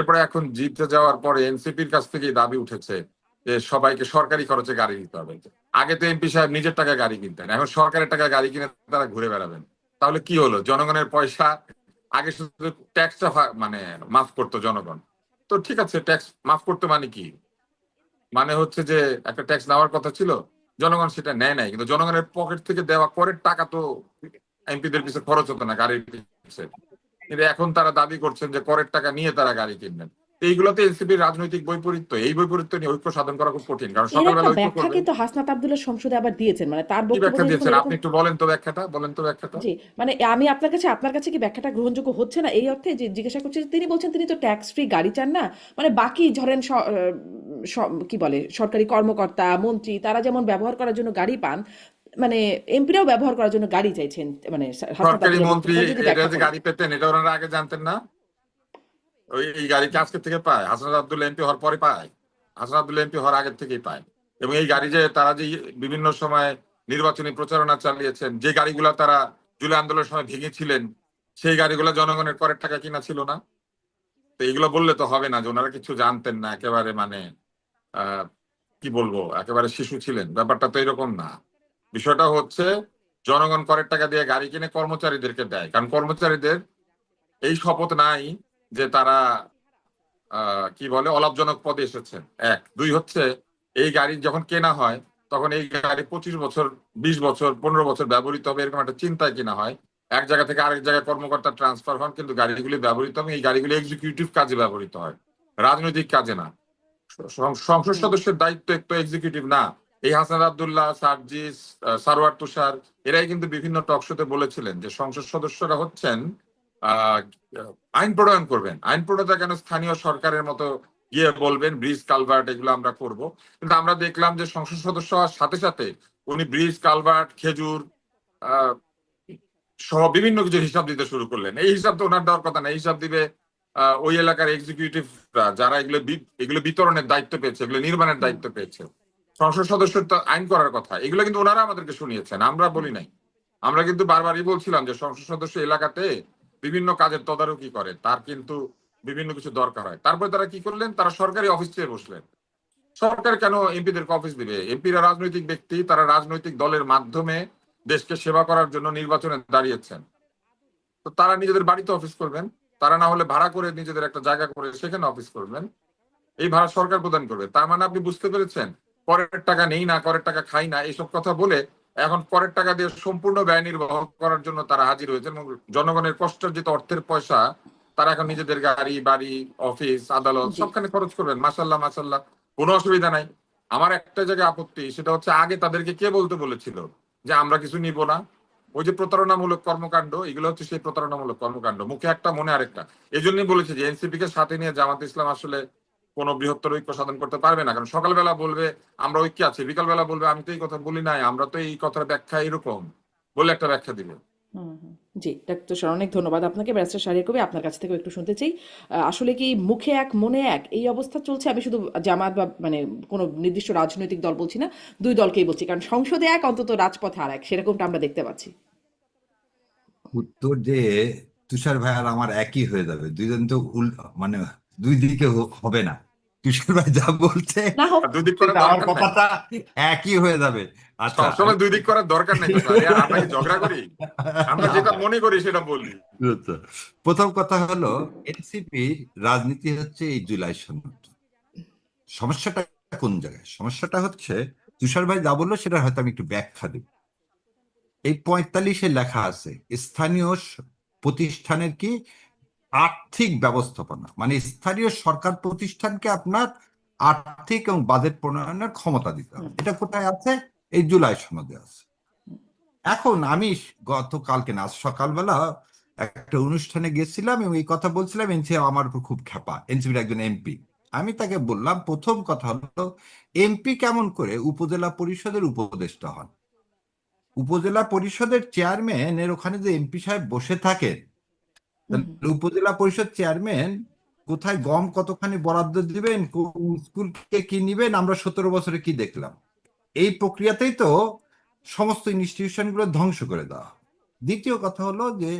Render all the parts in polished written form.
এরপরে এখন জিতে যাওয়ার পরে এনসিপির কাছ থেকে দাবি উঠেছে যে সবাইকে সরকারি খরচে গাড়ি দিতে হবে। আগে তো এমপি সাহেব নিজের টাকায় গাড়ি কিনতেন, এখন সরকারের টাকায় গাড়ি কিনে তারা ঘুরে বেড়াবেন। তাহলে কি হলো? জনগণের পয়সা আগে শুধু ট্যাক্সটা মানে মাফ করতো জনগণ। তো ঠিক আছে, ট্যাক্স মাফ করতে মানে কি? মানে হচ্ছে যে একটা ট্যাক্স নেওয়ার কথা ছিল, জনগণ সেটা নেয় নাই, কিন্তু জনগণের পকেট থেকে দেওয়া করের টাকা তো এমপিদের পিছনে খরচ হতো না গাড়ির পিছনে। কিন্তু এখন তারা দাবি করছেন যে করের টাকা নিয়ে তারা গাড়ি কিনবেন। এইগুলোতে এনসিপির রাজনৈতিক বৈপরীত্য, এই বৈপরীত্য নিয়ে ঐক্য সাধন করা খুব কঠিন, কারণ এর একটা সকালবেলা ঐক্য ব্যাখ্যা করবেন। কিন্তু হাসনাত আব্দুল্লাহ সংসদে আবার দিয়েছেন, মানে তার কি বক্তব্য ব্যাখ্যা দিয়ে যখন দিয়েছেন এরকম। আপনি? একটু বলেন তো ব্যাখ্যাটা, বলেন তো ব্যাখ্যাটা। জি, মানে আমি আপনার কাছে কি ব্যাখ্যাটা গ্রহণযোগ্য হচ্ছে না, এই অর্থে যে জিজ্ঞাসা করছি যে তিনি বলছেন তিনি তো ট্যাক্স ফ্রি গাড়ি চান না, মানে বাকি ধরেন কি বলে সরকারি কর্মকর্তা মন্ত্রী তারা যেমন ব্যবহার করার জন্য গাড়ি পান, মানে এমপিরাও ব্যবহার করার জন্য গাড়ি চাইছেন, মানে হাসনাত সরকারি আব্দুল্লাহ মন্ত্রী বক্তব্য যদি এটা ব্যাখ্যা যে করেন। গাড়ি পেতেন, এটা ওনারা আগে জানতেন না? ওই এই গাড়ি কি আজকে থেকে পায়? হাসনাত আব্দুল্লাহ এমপি হওয়ার পরে পায়? হাসনাত আব্দুল্লাহ এমপি হওয়ার আগের থেকেই পায়। এবং এই গাড়ি যে তারা যে বিভিন্ন সময় নির্বাচনী প্রচারণা চালিয়েছেন, যে গাড়িগুলা তারা জুলাই আন্দোলনের সময় ভেঙেছিলেন, সেই গাড়িগুলো জনগণের করের টাকা কিনা ছিল না? তো এগুলো বললে তো হবে না যে ওনারা কিছু জানতেন না, একেবারে মানে আহ কি বলবো, একেবারে শিশু ছিলেন। ব্যাপারটা তো এরকম না। বিষয়টা হচ্ছে জনগণ করের টাকা দিয়ে গাড়ি কিনে কর্মচারীদেরকে দেয়, কারণ কর্মচারীদের এই শপথ নাই যে তারা কি বলে অলাভজনক পদে এসেছেন। এক দুই হচ্ছে এই গাড়ি যখন কেনা হয় তখন এই গাড়ি 25 বছর, 20 বছর, 15 বছর ব্যবহৃত হবে, এরকম একটা চিন্তায় কিনা হয়। এক জায়গা থেকে আরেক জায়গায় কর্মকর্তা ট্রান্সফার হন, কিন্তু গাড়িগুলি ব্যবহৃত হবে, এই গাড়িগুলি এক্সিকিউটিভ কাজে ব্যবহৃত হয়, রাজনৈতিক কাজে না। সংসদ হুম। সদস্যের দায়িত্ব একটু এক্সিকিউটিভ না। এই হাসান আব্দুল্লাহ, সার্জিস, সারোয়ার তুষার, এরাই কিন্তু বিভিন্ন টক শোতে বলেছিলেন যে সংসদ সদস্যরা হচ্ছেন আহ আইন প্রণয়ন করবেন। আইন প্রণেতা কেন স্থানীয় সরকারের মতো গিয়ে বলবেন ব্রিজ কালভার্ট এগুলো আমরা করব? কিন্তু আমরা দেখলাম যে সংসদ সদস্য হওয়ার সাথে সাথে উনি ব্রিজ কালভার্ট, খেজুর আহ সহ বিভিন্ন কিছু হিসাব দিতে শুরু করলেন। এই হিসাব তো ওনার দেওয়ার কথা না, হিসাব দিবে ওই এলাকার এক্সিকিউটিভ যারা এগুলো বিতরণের দায়িত্ব পেয়েছে, এগুলো নির্মাণের হুম। দায়িত্ব পেয়েছে। সংসদ সদস্যের তো আইন করার কথা, এগুলো কিন্তু ওনারা আমাদেরকে শুনিয়েছেন, আমরা বলি নাই। আমরা কিন্তু বারবারই বলছিলাম যে সংসদ সদস্য এলাকাতে বিভিন্ন কাজের তদারকি করে, তার কিন্তু বিভিন্ন কিছু দরকার হয়। তারপরে তারা কি করলেন? তারা সরকারি অফিস চেয়ে বসলেন। সরকার কেন এমপিদেরকে অফিস দিবে? এমপিরা রাজনৈতিক ব্যক্তি, তারা রাজনৈতিক দলের মাধ্যমে দেশকে সেবা করার জন্য নির্বাচনে দাঁড়িয়েছেন। তো তারা নিজেদের বাড়িতে অফিস করবেন, তারা না হলে ভাড়া করে নিজেদের একটা জায়গা করে সেখানে অফিস করবেন। এই ভাড়া সরকার প্রদান করবে। তার মানে আপনি বুঝতে পেরেছেন, করের টাকা নেই না, করের টাকা খাই না, এইসব কথা বলে এখন করের টাকা দিয়ে সম্পূর্ণ ব্যয় নির্বাহ করার জন্য তারা হাজির হয়েছেন, এবং জনগণের কষ্টার্জিত অর্থের পয়সা তারা এখন নিজেদের গাড়ি, বাড়ি, অফিস, আদালত জি। সবখানে খরচ করবেন। মাসাল্লাহ মাসাল্লাহ, কোনো অসুবিধা নাই। আমার একটা জায়গায় আপত্তি, সেটা হচ্ছে আগে তাদেরকে কে বলতে বলেছিল যে আমরা কিছু নিব না? ওই যে প্রতারণামূলক কর্মকাণ্ড, এগুলো হচ্ছে সেই প্রতারণামূলক কর্মকাণ্ড, মুখে একটা মনে আরেকটা। এই জন্যই বলেছে যে এনসিপি কে সাথে নিয়ে জামাত ইসলাম আসলে কোনো বৃহত্তর ঐক্য সাধন করতে পারবে না। কারণ সকালবেলা বলবে আমরা ঐক্যে আছি, বিকালবেলা বলবে আমি তো এই কথা বলি নাই, আমরা তো এই কথার ব্যাখ্যা এরকম বলে একটা ব্যাখ্যা দিবে। হুম, হুম। জি, ডাক্তার স্যার অনেক ধন্যবাদ আপনাকে। ব্যারিস্টার শাহরিয়ার কবির আপনার কাছ থেকেও একটু শুনতে চাই। আসলে কি মুখে এক মনে এক এই অবস্থা চলছে? আমি শুধু জামাত বা মানে কোনো নির্দিষ্ট রাজনৈতিক দল বলছি না, দুই দলকেই বলছি, কারণ সংসদে এক অন্তত রাজপথে আর এক, সেরকমটা আমরা দেখতে পাচ্ছি। উত্তর যে তুষার ভাই আর আমার একই হয়ে যাবে, দুইজন তো মানে দুই দিকে হবে না। তুষার ভাই যা বলছে না হোক। আর দুই দিক করার আমার দরকার নাই, কথাটা একই হয়ে যাবে। আচ্ছা সবসময় দুই দিক করার দরকার নাই তো শাহরিয়ার, আমরা কি ঝগড়া করি? আমরা না যেটা ভাই, মনে করি সেটা বলি। আচ্ছা। প্রথম কথা হলো, এনসিপি রাজনীতি হচ্ছে এই জুলাই সনদ। সমস্যাটা কোন জায়গায়? সমস্যাটা হচ্ছে তুষার ভাই যা বললো সেটা হয়তো আমি একটু ব্যাখ্যা দেব। এই 45-এ লেখা আছে স্থানীয় প্রতিষ্ঠানের কি আর্থিক ব্যবস্থাপনা, মানে স্থানীয় সরকার প্রতিষ্ঠানকে আপনার আর্থিক এবং বাজেট প্রণয়নের ক্ষমতা দিতে হুম। হবে। এটা কোথায় আছে? এই জুলাই সনদে আছে। এখন আমি গতকালকে না, আজ সকালবেলা একটা অনুষ্ঠানে গেছিলাম এবং এই কথা বলছিলাম, এনসি আমার উপর খুব খেপা, এনসিপির একজন এমপি। আমি তাকে বললাম, প্রথম কথা হলো এমপি কেমন করে উপজেলা পরিষদের উপদেষ্টা হন? উপজেলা পরিষদের চেয়ারম্যানের ওখানে যে এমপি সাহেব বসে থাকেন, হুম। তাহলে উপজেলা পরিষদ চেয়ারম্যান কোথায় গম কতখানি বরাদ্দ দিবেন, কোন স্কুলকে কি নিবেন, আমরা 17 বছরে কি দেখলাম? এই প্রক্রিয়াতেই তো সমস্ত ইনস্টিটিউশনগুলো ধ্বংস করে দেওয়া। দ্বিতীয় কথা হলো যে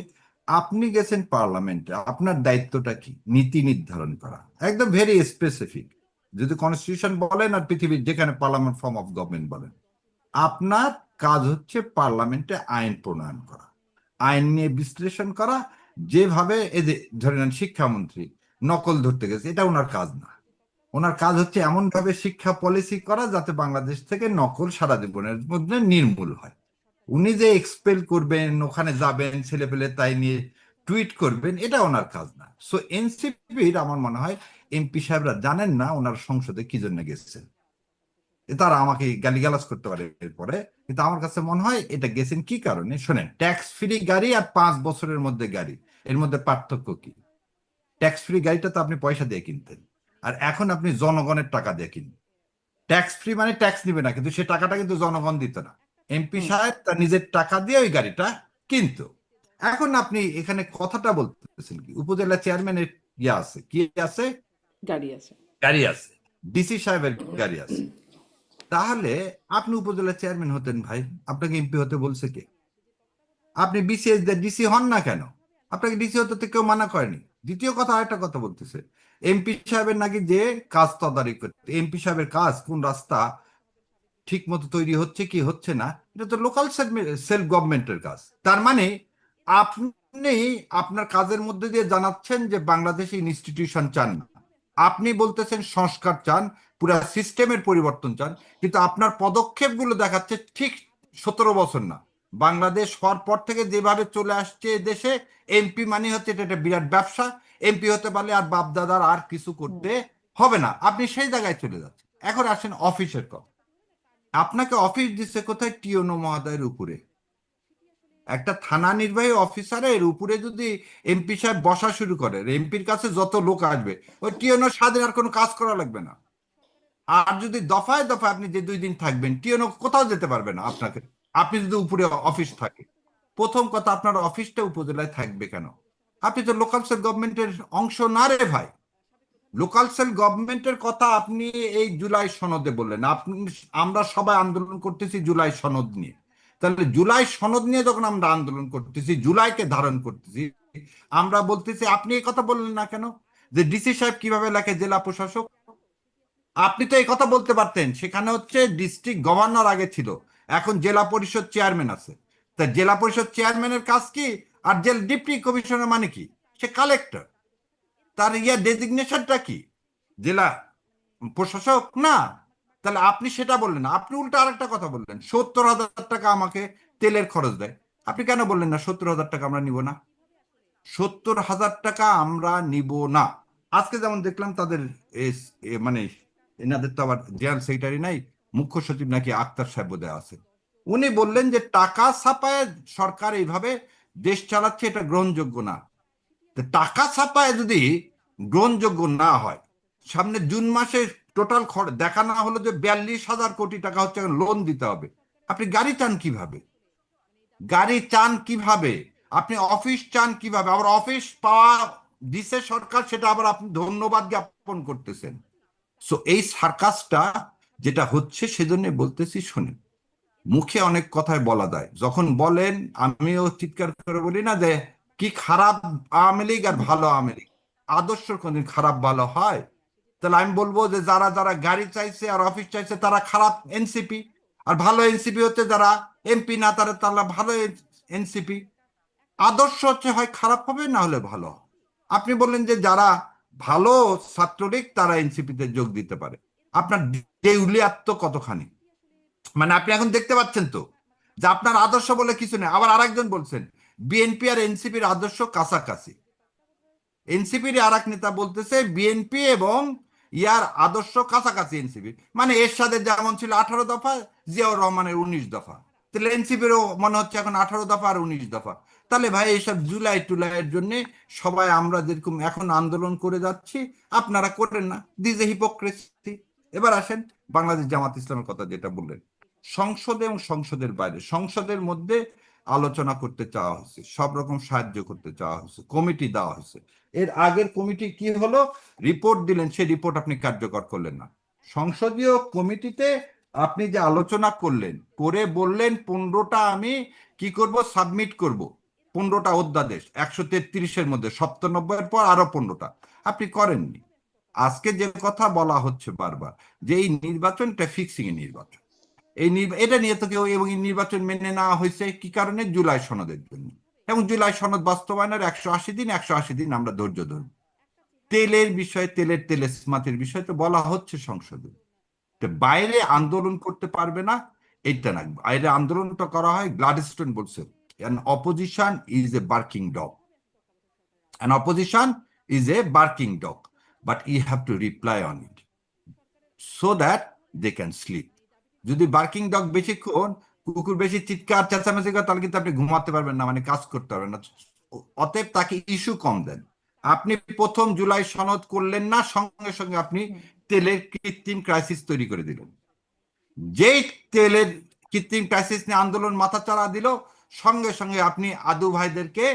আপনি গেছেন পার্লামেন্টে, আপনার দায়িত্বটা কি? নীতি নির্ধারণ করা, একদম ভেরি স্পেসিফিক। যদি কনস্টিটিউশন বলেন আর পৃথিবীর যেখানে পার্লামেন্ট ফর্ম অফ গভর্নমেন্ট বলেন, আপনার কাজ হচ্ছে পার্লামেন্টে আইন প্রণয়ন করা, আইন নিয়ে বিশ্লেষণ করা। যেভাবে এই যে ধরে নেন শিক্ষামন্ত্রী নকল ধরতে গেছে, এটা ওনার কাজ না। ওনার কাজ হচ্ছে এমন ভাবে শিক্ষা পলিসি করা যাতে বাংলাদেশ থেকে নকল সারা জীবনের মধ্যে নির্মূল হয়। উনি যে এক্সপেল করবেন, ওখানে যাবেন, ছেলে পেলে তাই নিয়ে টুইট করবেন, এটা ওনার কাজ না। সো এনসিপির আমার মনে হয় এমপি সাহেবরা জানেন না ওনার সংসদে কি জন্য গেছেন। তারা আমাকে গালিগালাজ করতে পারে এরপরে, কিন্তু আমার কাছে মনে হয় এটা গেছেন কি কারণে। শোনেন, ট্যাক্স ফ্রি গাড়ি আর 5 বছরের মধ্যে গাড়ি, এর মধ্যে পার্থক্য কি? ট্যাক্স ফ্রি গাড়িটা তো আপনি পয়সা দিয়ে কিনতেন, আর এখন আপনি জনগণের টাকা দিয়ে কিনবেন। ট্যাক্স ফ্রি মানে ট্যাক্স নিবে না, কিন্তু সে টাকাটা কিন্তু জনগণ দিত না। এমপি হুম। সাহেব তার নিজের টাকা দিয়ে ওই গাড়িটা কিনতো। এখন আপনি এখানে কথাটা বলতেছেন কি, উপজেলা চেয়ারম্যানের ইয়ে আছে, কি আছে? গাড়ি আছে। গাড়ি আছে, ডিসি সাহেবের গাড়ি আছে। তাহলে আপনি উপজেলা চেয়ারম্যান হতেন ভাই, আপনাকে এমপি হতে বলছে কে? আপনি বিসিএস দিয়ে ডিসি হন না কেন? আপনাকে ডিসি হতে তো কেউ মানা করেনি। দ্বিতীয় কথা, আরেকটা কথা বলতেছে, এমপি সাহেবের নাকি যে কাজ তদারকি করতে। এমপি সাহেবের কাজ কোন রাস্তা ঠিক মতো তৈরি হচ্ছে কি হচ্ছে না, এটা তো লোকাল সেলফ গভর্নমেন্টের কাজ। তার মানে আপনি আপনার কাজের মধ্যে দিয়ে জানাচ্ছেন যে বাংলাদেশে ইনস্টিটিউশন চান না, আপনি বলতেছেন সংস্কার চান, পুরো সিস্টেমের পরিবর্তন চান, কিন্তু আপনার পদক্ষেপগুলো দেখাচ্ছে ঠিক 17 বছর না। বাংলাদেশ হওয়ার পর থেকে যেভাবে চলে আসছে দেশে, এমপি মানে হচ্ছে এটা একটা বিরাট ব্যবসা। এমপি হতে পারলে আর বাপ দাদার আর কিছু হুম। করতে হবে না, আপনি সেই জায়গায় চলে যাচ্ছেন। এখন আসেন অফিসের কথা। আপনাকে অফিস দিচ্ছে কোথায়? টিওনো মহোদয়ের উপরে। একটা থানা নির্বাহী অফিসারের উপরে যদি এমপি সাহেব বসা শুরু করে, এমপির কাছে যত লোক আসবে, ওই টিওনো স্বাধীন আর কোনো কাজ করা লাগবে না। আর যদি দফায় দফায় আপনি যে 2 দিন থাকবেন, টিওনো কোথাও যেতে পারবে না আপনাকে, আপনি যদি উপরে অফিস থাকে। প্রথম কথা, আপনার অফিসটা উপজেলায় থাকবে কেন? আপনি তো লোকাল সেল গভর্নমেন্টের অংশ না রে ভাই। লোকাল সেল গভর্নমেন্টের কথা আপনি এই জুলাই সনদে বললেন। আপনি, আমরা সবাই আন্দোলন করতেছি জুলাই সনদ নিয়ে। তাহলে জুলাই সনদ নিয়ে যখন আমরা আন্দোলন করতেছি, জুলাইকে ধারণ করতেছি, আমরা বলতেছি আপনি এই কথা বললেন না কেন যে ডিসি সাহেব কিভাবে লেখে জেলা প্রশাসক? আপনি তো এই কথা বলতে পারতেন। সেখানে হচ্ছে ডিস্ট্রিক্ট গভর্নর আগে ছিল, এখন জেলা পরিষদ চেয়ারম্যান আছে। তা জেলা পরিষদ চেয়ারম্যানের কাজ কি? আর ডিপ্টি কমিশনার মানে কি? সে কালেক্টর। তার ডেজিগনেশনটা কি? জেলা প্রশাসক না? তাহলে আপনি সেটা বললেন না, আপনি উল্টো আরেকটা কথা বললেন, 70,000 টাকা আমাকে তেলের খরচ দেয়। আপনি কেন বললেন না 70,000 টাকা আমরা নিব না? 70,000 টাকা আমরা নিব না। আজকে যেমন দেখলাম তাদের মানে এনাদের তো আবার জেনারেল সেক্রেটারি নাই, মুখ্য সচিব নাকি আক্তার সাহেব বোধহয় আছে। উনি বললেন যে টাকা ছাপায় সরকার এইভাবে দেশ চালাচ্ছে, এটা গ্রহণযোগ্য না। তো টাকা ছাপায় যদি গ্রহণযোগ্য না হয়, সামনে জুন মাসে টোটাল খরচ দেখা না হলো যে 42,000 কোটি টাকা হচ্ছে লোন দিতে হবে। আপনি গাড়ি চান কিভাবে? গাড়ি চান কিভাবে? আপনি অফিস চান কিভাবে? আবার অফিস পাওয়া দিছে সরকার, সেটা আবার আপনি ধন্যবাদ জ্ঞাপন করতেছেন। সো এই সার্কাসটা যেটা হচ্ছে, সেজন্য বলতেছি শুনেন, মুখে অনেক কথাই বলা যায়, যখন বলেন আমিও চিৎকার করে বলি না যে কি খারাপ আওয়ামী লীগ আর ভালো আওয়ামী লীগ, আদর্শ কোনদিন খারাপ ভালো হয়? তাহলে আমি বলবো যে যারা যারা গাড়ি চাইছে আর অফিস চাইছে তারা খারাপ এনসিপি, আর ভালো এনসিপি হচ্ছে যারা এমপি না তারা তারা ভালো এনসিপি। আদর্শ হচ্ছে হয় খারাপ হবে না হলে ভালো হবে। আপনি বললেন যে যারা ভালো ছাত্রলীগ তারা এনসিপিতে যোগ দিতে পারে। আপনার দেউলিয়াত্ম কতখানি? মানে আপনি এখন দেখতে পাচ্ছেন তো যে আপনার আদর্শ বলে কিছু নেই। আবার আরেকজন বলছেন বিএনপি আর এনসিপির আদর্শ কাছাকাছি। এনসিপির আর এক নেতা বলতেছে বিএনপি এবং ইয়ার আদর্শ কাছাকাছি এনসিপি, মানে এরশাদের যেমন ছিল 18 দফা, জিয়াউর রহমানের 19 দফা। তাহলে এনসিপিরও মনে হচ্ছে এখন 18 দফা আর 19 দফা। তাহলে ভাই এইসব জুলাই টুলাইয়ের জন্য সবাই আমরা যেরকম এখন আন্দোলন করে যাচ্ছি, আপনারা করেন না। This A hypocrisy. এবার আসেন বাংলাদেশ জামাত ইসলামের কথা যেটা বললেন, সংসদে এবং সংসদের বাইরে। সংসদের মধ্যে আলোচনা করতে চাওয়া হয়েছে, সব রকম সাহায্য করতে চাওয়া হয়েছে, কমিটি দেওয়া হয়েছে। এর আগের কমিটি কি হলো? রিপোর্ট দিলেন, সেই রিপোর্ট আপনি কার্যকর করলেন না। সংসদীয় কমিটিতে আপনি যে আলোচনা করলেন, করে বললেন 15টা আমি কি করব, সাবমিট করব। 15টা অধ্যাদেশ 133-এর মধ্যে 97-এর পর আরো 15টা আপনি করেননি। আজকে যে কথা বলা হচ্ছে বারবার যে এই নির্বাচনটা ফিক্সিং এর নির্বাচন, এটা নিয়ে তো কেউ, এবং এই নির্বাচন মেনে নেওয়া হয়েছে কি কারণে? জুলাই সনদের জন্য। এবং জুলাই সনদ বাস্তবায়নের 180 দিন আমরা ধৈর্য ধরব। তেলের বিষয়, তেলের বিষয় তো বলা হচ্ছে সংসদে, তো বাইরে আন্দোলন করতে পারবে না এইটা না। বাইরে আন্দোলনটা করা হয়, গ্লাডস্টোন বলছে an opposition is a barking dog, an opposition is a barking dog, but you have to reply on it so that they can sleep. যদি বার্কিং ডগ বেশিক্ষণ, কুকুর বেশি চিৎকার চেঁচামেচি করে, তাহলে কিন্তু আপনি ঘুমাতে পারবেন না, মানে কাজ করতে পারবেন না। অতএব তাকে ইস্যু কম দেন। আপনি প্রথম জুলাই সনদ করলেন না, সঙ্গে সঙ্গে আপনি তেলের কৃত্রিম ক্রাইসিস তৈরি করে দিলেন। যেই তেলের কৃত্রিম ক্রাইসিস নিয়ে আন্দোলন মাথাচাড়া দিল, সঙ্গে সঙ্গে আপনি আদু ভাইদেরকে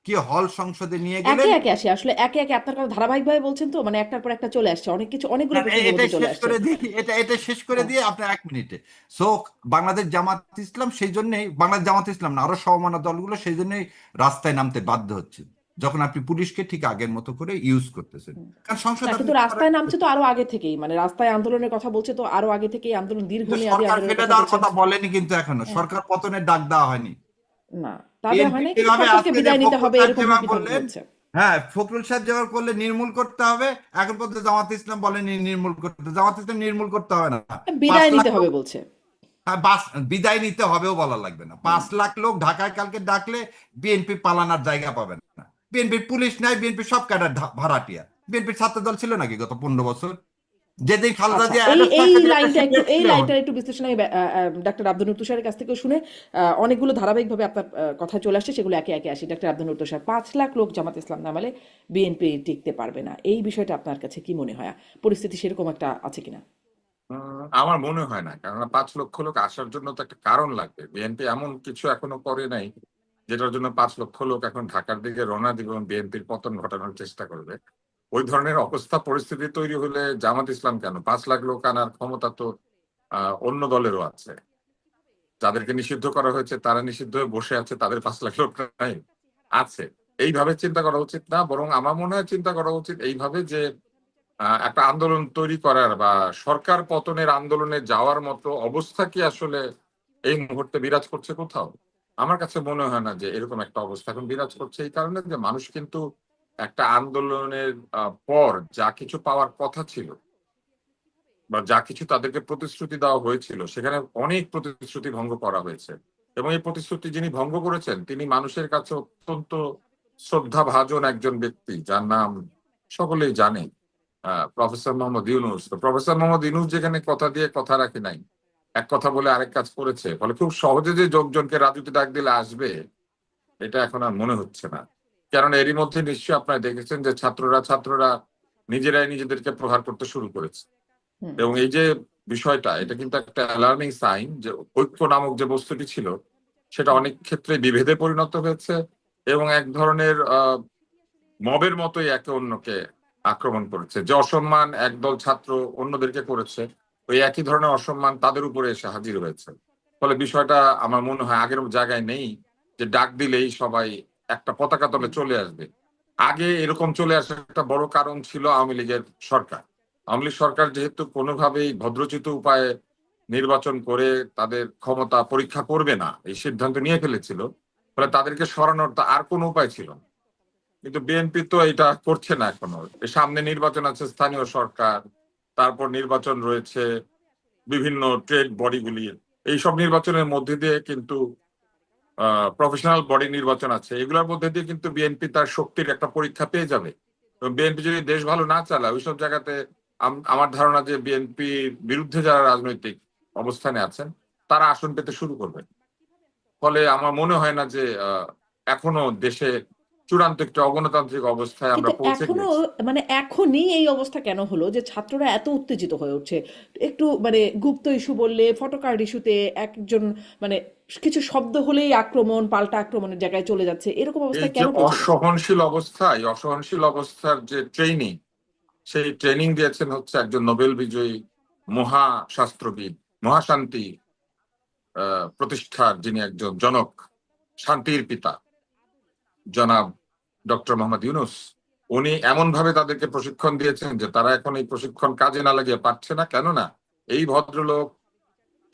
কি হল সংসদে নিয়ে একে গেলেন। একে আসি, আসলে একে একে আপনার কথা ধারাবাহিকভাবে বলছেন তো, মানে একটার পর একটা চলে আসছে, অনেক কিছু, অনেকগুলো না, প্রশ্ন এর এটা মধ্যে চলে শেষ আসছে। করে দিই, এটা শেষ করে হ্যাঁ। দিয়ে আপনার 1 মিনিটে। সো বাংলাদেশ জামাত ইসলাম সেই জন্যই, বাংলাদেশ জামাত ইসলাম না, আরো সমমনা দলগুলো সেই জন্যই রাস্তায় নামতে বাধ্য হচ্ছে, যখন আপনি পুলিশকে ঠিক আগের মতো করে ইউজ করতেছেন। কারণ সংসদ না, আপনি কিন্তু রাস্তায় নামছে তো আরো আগে থেকেই, মানে রাস্তায় আন্দোলনের কথা বলছে তো আরো আগে থেকেই, আন্দোলন দীর্ঘমেয়াদী সরকার আন্দোলনের ফেলে কথা দেওয়ার বলছে। কথা বলেনি কিন্তু এখনো, হ্যাঁ। সরকার পতনের ডাক দেওয়া হয়নি। না, তা দেওয়া হয় বিএনপি না, কিন্তু যেভাবে সরকারকে আজকে যে বিদায় নিতে ফখরুল হবে সাহেব এরকম যেভাবে হুমকি ধমকি বললেন, হচ্ছে। হ্যাঁ ফখরুল সাহেব যেভাবে করলে নির্মূল করতে হবে, এখন পর্যন্ত জামাত ইসলাম বলেনি নির্মূল করতে। জামাত ইসলাম নির্মূল করতে হবে না, 5 বিদায় লাখ নিতে লোক, হবে বলছে। হ্যাঁ, বিদায় নিতে হবেও বলা লাগবে না। 5 লাখ লোক ঢাকায় কালকে ডাকলে বিএনপি পালানোর জায়গা পাবে না। বিএনপির পুলিশ নাই, বিএনপি সব ক্যাডার ভাড়াটিয়া। বিএনপির ছাত্র দল ছিল নাকি গত 15 বছর? যেদিন খালেদা আচ্ছা, জিয়া এই অ্যারেস্ট হয়, এই সেদিন একটা লাইনটা একটু, সিগারেট এই ছিল। লাইনটার একটু বিশ্লেষণ আমি ডাক্তার আব্দুল তুষারের কাছ থেকেও শুনে অনেকগুলো ধারাবাহিকভাবে আপনার কথা চলে আসছে, সেগুলো একে একে আসি। ডাক্তার আব্দুল তুষার, 5 লাখ লোক জামাত ইসলাম নামালে বিএনপি টিকতে পারবে না, এই বিষয়টা আপনার কাছে কি মনে হয়? পরিস্থিতি সেরকম একটা আছে কিনা? আমার মনে হয় না, কারণ 5 লক্ষ লোক আসার জন্য তো একটা কারণ লাগবে। বিএনপি এমন কিছু এখনো করে নাই যেটার জন্য 5 লক্ষ লোক এখন ঢাকার দিকে রওনা দিবে এবং বিএনপির পতন ঘটানোর চেষ্টা করবে। ওই ধরনের অবস্থা পরিস্থিতি তৈরি হলে জামাত ইসলাম কেন, 5 লাখ লোক আনার ক্ষমতা তো অন্য দলেরও আছে। যাদেরকে নিষিদ্ধ করা হয়েছে তারা নিষিদ্ধ হয়ে বসে আছে, তাদের 5 লাখ লোক নাই আছে। এইভাবে চিন্তা করা উচিত না, বরং আমার মনে হয় চিন্তা করা উচিত এইভাবে যে একটা আন্দোলন তৈরি করার বা সরকার পতনের আন্দোলনে যাওয়ার মতো অবস্থা কি আসলে এই মুহূর্তে বিরাজ করছে কোথাও? আমার কাছে মনে হয় না যে এরকম একটা অবস্থা এখন বিরাজ করছে, এই কারণে যে মানুষ কিন্তু একটা আন্দোলনের পর যা কিছু পাওয়ার কথা ছিল বা যা কিছু তাদেরকে প্রতিশ্রুতি দেওয়া হয়েছিল, সেখানে অনেক প্রতিশ্রুতি ভঙ্গ করা হয়েছে। এবং এই প্রতিশ্রুতি যিনি ভঙ্গ করেছেন তিনি মানুষের কাছে অত্যন্ত শ্রদ্ধাভাজন একজন ব্যক্তি, যার নাম সকলেই জানে, প্রফেসর মোহাম্মদ ইউনূস। তো প্রফেসর মোহাম্মদ ইউনূস যেখানে কথা দিয়ে কথা রাখে নাই, এক কথা বলে আরেক কাজ করেছে, ফলে খুব সহজে যে লোকজনকে রাজুতে ডাক দিলে আসবে এটা এখন আর মনে হচ্ছে না। কারণ এরই মধ্যে নিশ্চয়ই আপনারা দেখেছেন যে ছাত্ররা নিজেরাই নিজেদেরকে প্রহার করতে শুরু করেছে। হুম। এবং এই যে বিষয়টা, এটা কিন্তু একটা অ্যালার্মিং সাইন যে ঐক্য নামক যে বস্তুটি ছিল সেটা অনেক ক্ষেত্রে বিভেদে পরিণত হয়েছে এবং এক ধরনের মবের মতোই একে অন্যকে আক্রমণ করেছে। যে অসম্মান একদল ছাত্র অন্যদেরকে করেছে, ওই একই ধরনের অসম্মান তাদের উপরে এসে হাজির হয়েছে। ফলে বিষয়টা আমার মনে হয় আগের জায়গায় নেই যে ডাক দিলেই সবাই একটা পতাকা তলে চলে আসবে। আগে এরকম চলে আসার একটা বড় কারণ ছিল আওয়ামী লীগের সরকার। আওয়ামী লীগ সরকার যেহেতু কোনোভাবেই ভদ্রচিত উপায়ে নির্বাচন করে তাদের ক্ষমতা পরীক্ষা করবে না এই সিদ্ধান্ত নিয়ে ফেলেছিল, ফলে তাদেরকে সরানোর তো আর কোনো উপায় ছিল না। কিন্তু বিএনপি তো এটা করছে না এখনো। সামনে নির্বাচন আছে, স্থানীয় সরকার, তারপর নির্বাচন রয়েছে বিভিন্ন ট্রেড বডিগুলির, এইসব নির্বাচনের মধ্যে দিয়ে কিন্তু প্রফেশনাল বডি নির্বাচন আছে, এগুলোর মধ্যে দিয়ে কিন্তু বিএনপি তার শক্তির একটা পরীক্ষা পেয়ে যাবে। বিএনপি যদি দেশ ভালো না চালায় ওইসব জায়গাতে আমার ধারণা যে বিএনপি বিরুদ্ধে যারা রাজনৈতিক অবস্থানে আছেন তারা আসন পেতে শুরু করবে। ফলে আমার মনে হয় না যে এখনো দেশে চূড়ান্ত একটা অগণতান্ত্রিক অবস্থায় আমরা কিন্তু পৌঁছে এখনো, গিয়েছি। মানে এখনই এই অবস্থা কেন হলো যে ছাত্ররা এত উত্তেজিত হয়ে উঠছে? একটু মানে গুপ্ত ইস্যু বললে, ফটোকার্ড ইস্যুতে একজন মানে কিছু শব্দ হলেই আক্রমণ, পাল্টা আক্রমণের জায়গায় চলে যাচ্ছে, এরকম এই অবস্থায় যে কেন পৌঁছে গেছে? অসহনশীল অবস্থা, এই অসহনশীল অবস্থার যে ট্রেনিং, সেই ট্রেনিং দিয়েছেন হচ্ছে একজন নোবেল বিজয়ী মহাশাস্ত্রবিদ, মহাশান্তি প্রতিষ্ঠার যিনি একজন জনক, শান্তির পিতা, জনাব ডক্টর মোহাম্মদ ইউনূস, উনি এমন ভাবে তাদেরকে প্রশিক্ষণ দিয়েছেন যে তারা এখন এই প্রশিক্ষণ কাজে না লাগিয়ে পারছে না। কেননা এই ভদ্রলোক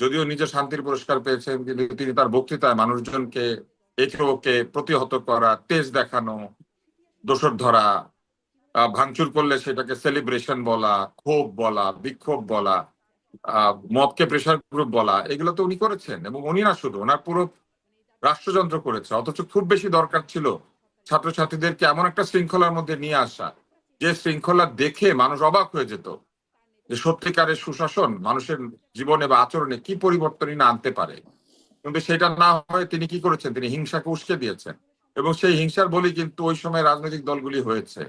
যদিও নিজে শান্তির পুরস্কার পেয়েছেন, কিন্তু তিনি তার বক্তৃতায় মানুষজনকে একে ওকে প্রতিহত করা, তেজ দেখানো, দোষর ধরা, ভাঙচুর করলে সেটাকে সেলিব্রেশন বলা, ক্ষোভ বলা, বিক্ষোভ বলা, মবকে প্রেশার গ্রুপ বলা, এগুলো তো উনি করেছেন। এবং উনি না শুধু, ওনার পুরো রাষ্ট্রযন্ত্র করেছে। অথচ খুব বেশি দরকার ছিল ছাত্রছাত্রীদেরকে এমন একটা শৃঙ্খলার মধ্যে নিয়ে আসা, যে শৃঙ্খলা দেখে মানুষ অবাক হয়ে যেত যে সত্যিকারের সুশাসন মানুষের জীবনে বা আচরণে কি পরিবর্তনই না আনতে পারে। কিন্তু সেটা না হয়ে তিনি কি করেছেন, তিনি হিংসাকে উস্কে দিয়েছেন। এবং সেই হিংসার বলি কিন্তু ওই সময় রাজনৈতিক দলগুলি হয়েছে।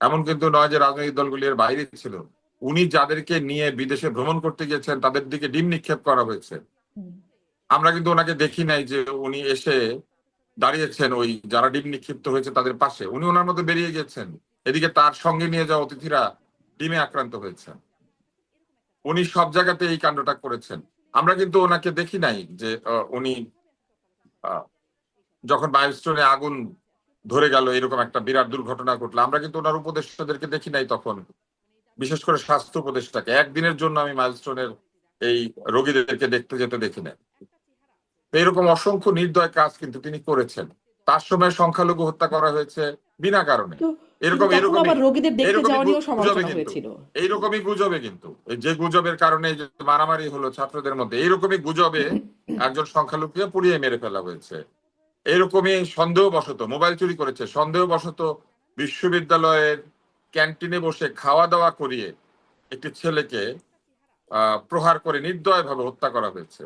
এমন কিন্তু নয় যে রাজনৈতিক দলগুলি এর বাইরে ছিল। উনি যাদেরকে নিয়ে বিদেশে ভ্রমণ করতে গিয়েছেন তাদের দিকে ডিম নিক্ষেপ করা হয়েছে। আমরা কিন্তু ওনাকে দেখি নাই যে উনি এসে দাঁড়িয়েছেন ওই যারা ডিম নিক্ষিপ্ত হয়েছে তাদের পাশে। উনি ওনার মধ্যে বেরিয়ে গেছেন। এদিকে তার সঙ্গে নিয়ে যাওয়া অতিথিরা ডিমে আক্রান্ত হয়েছেন। উনি সব জায়গাতে এই কাণ্ডটা করেছেন। আমরা কিন্তু ওনাকে দেখি নাই যে উনি যখন মাইলস্টোনে আগুন ধরে গেল, এরকম একটা বিরাট দুর্ঘটনা ঘটলো, আমরা কিন্তু ওনার উপদেষ্টাদেরকে দেখি নাই তখন। বিশেষ করে স্বাস্থ্য উপদেষ্টাকে একদিনের জন্য আমি মাইলস্টোনের এই রোগীদেরকে দেখতে যেতে দেখি নাই। এরকম অসংখ্য নির্দয় কাজ কিন্তু তিনি করেছেন। তার সময় সংখ্যালঘু হত্যা করা হয়েছে বিনা কারণে। তো কিন্তু এরকম তখন এরকমই আবার রোগীদের দেখতে এরকমই যাওয়া নিয়েও গুজবে সমালোচনা কিন্তু হয়েছিল। এইরকমই গুজবে কিন্তু এই যে গুজবের কারণে এই যে মারামারি হলো ছাত্রদের মধ্যে, এইরকমই গুজবে একজন সংখ্যালঘুকে পুড়িয়ে মেরে ফেলা হয়েছে। এরকমই সন্দেহবশত মোবাইল চুরি করেছে, সন্দেহবশত বিশ্ববিদ্যালয়ের ক্যান্টিনে বসে খাওয়া দাওয়া করিয়ে একটি ছেলেকে প্রহার করে নির্দয়ভাবে হত্যা করা হয়েছে।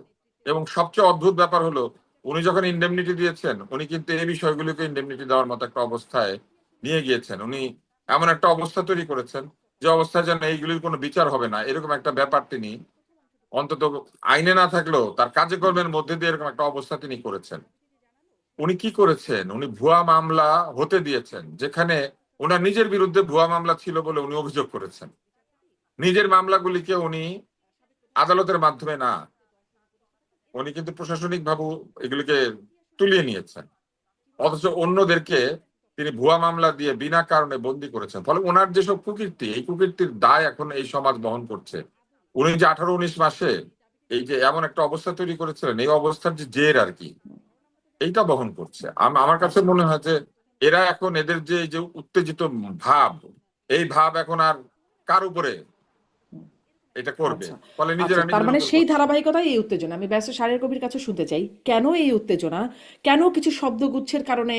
এবং সবচেয়ে অদ্ভুত ব্যাপার হলো, উনি যখন ইন্ডেমনিটি দিয়েছেন, উনি কিন্তু এই বিষয়গুলিকে ইন্ডেমনিটি দেওয়ার মতো একটা অবস্থায় নিয়ে গিয়েছেন। উনি এমন একটা অবস্থা তৈরি করেছেন যে অবস্থায় যেন এইগুলির কোনো বিচার হবে না, এরকম একটা ব্যাপার তিনি অন্তত আইনে না থাকলেও তার কাজে কর্মের মধ্যে দিয়ে এরকম একটা অবস্থা তিনি করেছেন। উনি কি করেছেন, উনি ভুয়া মামলা হতে দিয়েছেন, যেখানে ওনার নিজের বিরুদ্ধে ভুয়া মামলা ছিল বলে উনি অভিযোগ করেছেন। নিজের মামলাগুলিকে উনি আদালতের মাধ্যমে না, উনি কিন্তু প্রশাসনিক ভাবে এগুলিকে তুলিয়ে নিয়েছেন। অথচ অন্যদেরকে তিনি ভুয়া মামলা দিয়ে বিনা কারণে বন্দী করেছেন। ফলে ওনার যেসব কুকীর্তি, এই কুকীর্তির দায় এখন এই সমাজ বহন করছে। উনি যে 18-19 মাসে এই যে এমন একটা অবস্থা তৈরি করেছিলেন, এই অবস্থার যে জের আর কি, এইটা বহন করছে। আমার কাছে মনে হয় যে এরা এখন এদের যে এই যে উত্তেজিত ভাব, এই ভাব এখন আর কার উপরে এটা করবে, আচ্ছা ফলে আচ্ছা, নিজেরা তার নিজেদের মানে উপর সেই করছে। ধারাবাহিকতায় এই উত্তেজনা। আমি ব্যাস সারের কবির কাছে শুনতে চাই, কেন এই উত্তেজনা, কেন কিছু শব্দগুচ্ছের কারণে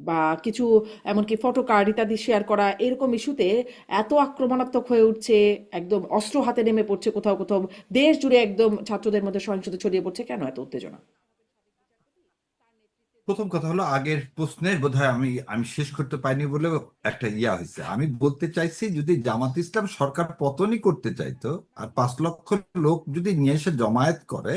বা কিছু এমনকি ফটো কার্ড ইত্যাদি শেয়ার করা এরকম ইস্যুতে এত আক্রমণাত্মক হয়ে উঠছে, একদম অস্ত্র হাতে নেমে পড়ছে কোথাও কোথাও, দেশ জুড়ে একদম ছাত্রদের মধ্যে সহিংসতা ছড়িয়ে পড়ছে, কেন এত উত্তেজনা? প্রথম কথা হলো, আগের প্রশ্নের বোধহয় আমি আমি শেষ করতে পারিনি বলে একটা হয়েছে। আমি বলতে চাইছি, যদি জামাত ইসলাম সরকার পতনই করতে চাইতো আর 5 লক্ষ লোক যদি নিয়ে এসে জমায়েত করে,